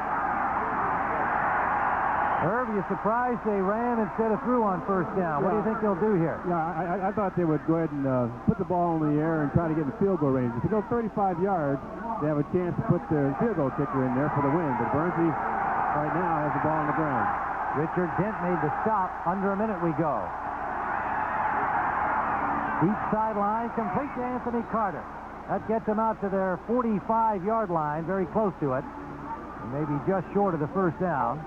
Irv, you surprised they ran instead of threw on first down. What do you think they'll do here? Yeah, I thought they would go ahead and put the ball in the air and try to get in the field goal range. If they go 35 yards, they have a chance to put the field goal kicker in there for the win. But Bernsey right now has the ball on the ground. Richard Dent made the stop. Under a minute we go. Deep sideline, complete to Anthony Carter. That gets them out to their 45-yard line, very close to it. And maybe just short of the first down.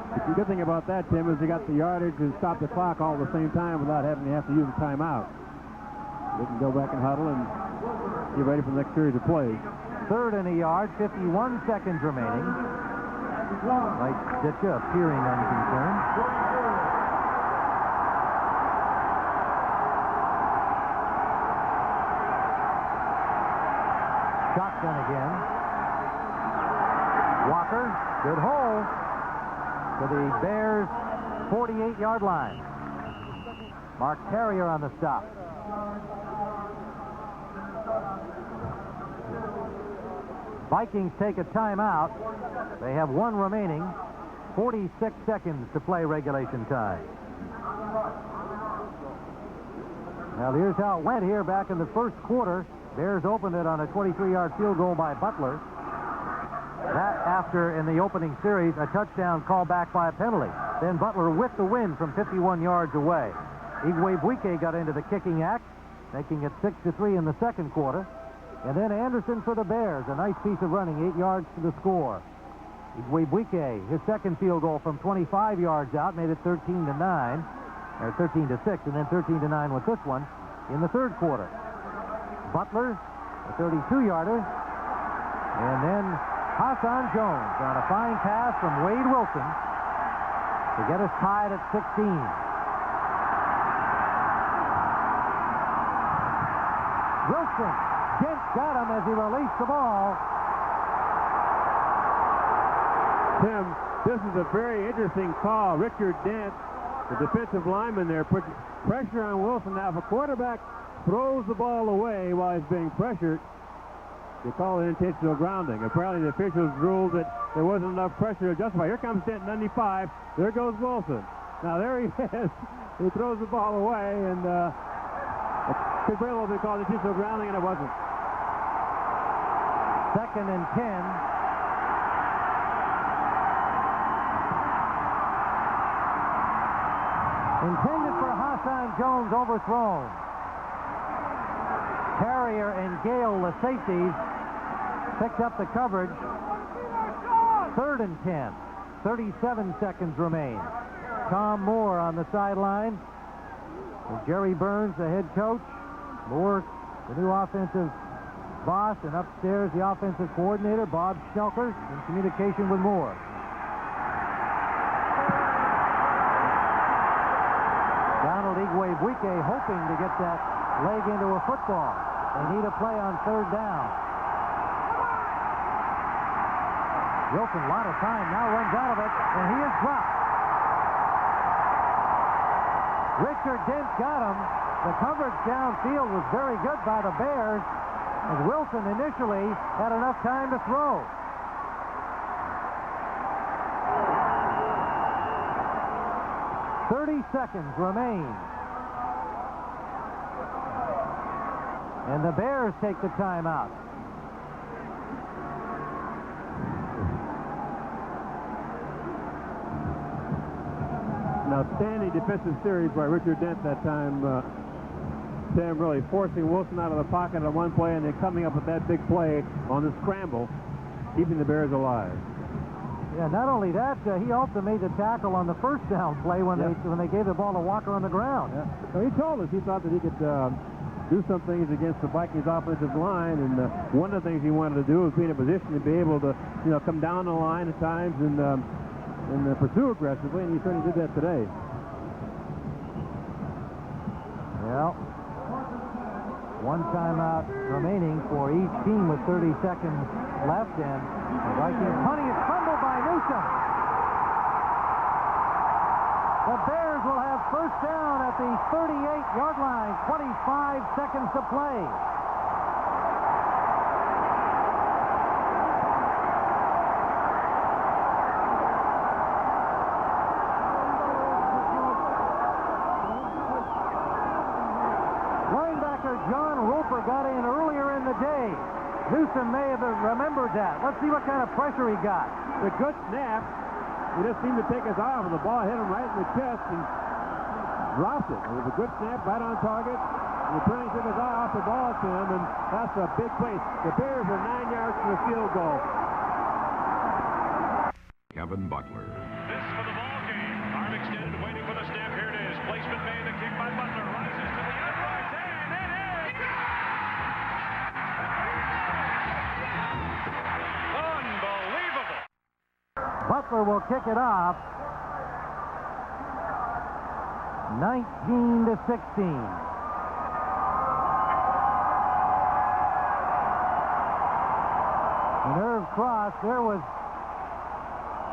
The good thing about that, Tim, is they got the yardage and stop the clock all at the same time without having to use a timeout. They can go back and huddle and get ready for the next series of plays. 3rd and a yard, 51 seconds remaining. Mike Stitcha appearing unconcerned. Shotgun again. Walker, good hole to the Bears' 48-yard line. Mark Carrier on the stop. Vikings take a timeout. They have 1 remaining. 46 seconds to play regulation time. Now here's how it went here back in the first quarter. Bears opened it on a 23-yard field goal by Butler. That after, in the opening series, a touchdown called back by a penalty. Then Butler with the win from 51 yards away. Igwebuike got into the kicking act, making it 6-3 in the second quarter. And then Anderson for the Bears, a nice piece of running, 8 yards to the score. Igwebuike, his second field goal from 25 yards out, made it 13-9, or 13-6, and then 13-9 with this one in the third quarter. Butler, a 32-yarder, and then Hassan Jones on a fine pass from Wade Wilson to get us tied at 16. Wilson, Dent got him as he released the ball. Tim, this is a very interesting call. Richard Dent, the defensive lineman there, put pressure on Wilson. Now, if a quarterback throws the ball away while he's being pressured, they call it intentional grounding. Apparently, the officials ruled that there wasn't enough pressure to justify. Here comes Dent, 95. There goes Wilson. Now, there he is. He throws the ball away, and it could very well be called intentional grounding, and it wasn't. 2nd and 10. Intended for Hassan Jones, overthrown. Carrier and Gale, the safeties, picked up the coverage. 3rd and 10. 37 seconds remain. Tom Moore on the sideline. With Jerry Burns, the head coach. Moore, the new offensive boss, and upstairs the offensive coordinator, Bob Schnelker, in communication with Moore. Donald Igwebuike hoping to get that leg into a football. They need a play on 3rd down. Wilson, a lot of time, now runs out of it, and he is dropped. Richard Dent got him. The coverage downfield was very good by the Bears, as Wilson initially had enough time to throw. "30 seconds remain. And the Bears take the timeout. An outstanding defensive series by Richard Dent that time. Sam really forcing Wilson out of the pocket on one play and then coming up with that big play on the scramble, keeping the Bears alive. Yeah, not only that, he also made the tackle on the first down play when they gave the ball to Walker on the ground. Yeah. So he told us he thought that he could do some things against the Vikings offensive line, and one of the things he wanted to do was be in a position to be able to, come down the line at times and pursue aggressively, and he certainly did that today. Well, one timeout remaining for each team with 30 seconds left, and the Vikings punting is fumbled by Newsom. The Bears will have first down at the 38-yard line, 25 seconds to play. John Roper got in earlier in the day. Newsom may have remembered that. Let's see what kind of pressure he got. The good snap. He just seemed to take his eye off, and the ball hit him right in the chest and dropped it. It was a good snap, right on target. And the attorney took his eye off the ball to him, and that's a big play. The Bears are 9 yards from the field goal. Kevin Butler. This for the ball. Butler will kick it off. 19-16. Nerve cross. There was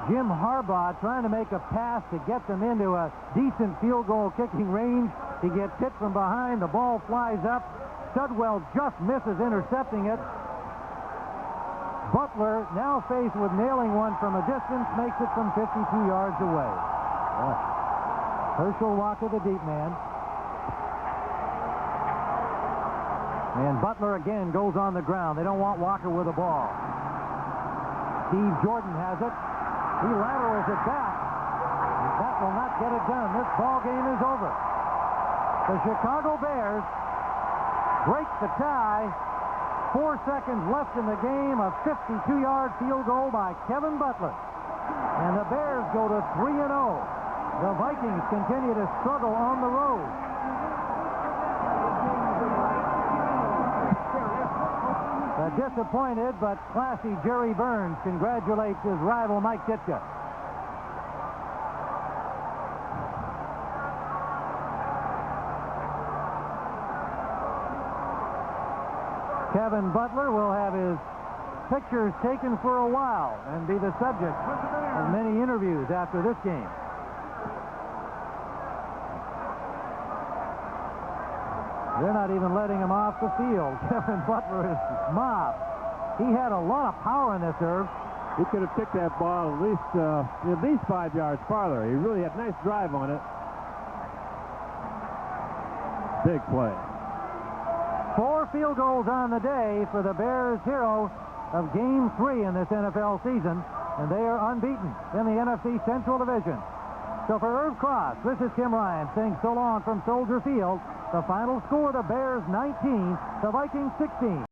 Jim Harbaugh trying to make a pass to get them into a decent field goal kicking range. He gets hit from behind. The ball flies up. Studwell just misses intercepting it. Butler, now faced with nailing one from a distance, makes it from 52 yards away. Herschel Walker, the deep man. And Butler again goes on the ground. They don't want Walker with the ball. Steve Jordan has it. He laterals it back. That will not get it done. This ball game is over. The Chicago Bears break the tie. 4 seconds left in the game. A 52-yard field goal by Kevin Butler. And the Bears go to 3-0. The Vikings continue to struggle on the road. The disappointed but classy Jerry Burns congratulates his rival Mike Ditka. Kevin Butler will have his pictures taken for a while and be the subject of many interviews after this game. They're not even letting him off the field. Kevin Butler is mobbed. He had a lot of power in this, Irv. He could have kicked that ball at least 5 yards farther. He really had a nice drive on it. Big play. 4 field goals on the day for the Bears' hero of Game 3 in this NFL season, and they are unbeaten in the NFC Central Division. So for Irv Cross, this is Tim Ryan saying so long from Soldier Field. The final score, the Bears 19, the Vikings 16.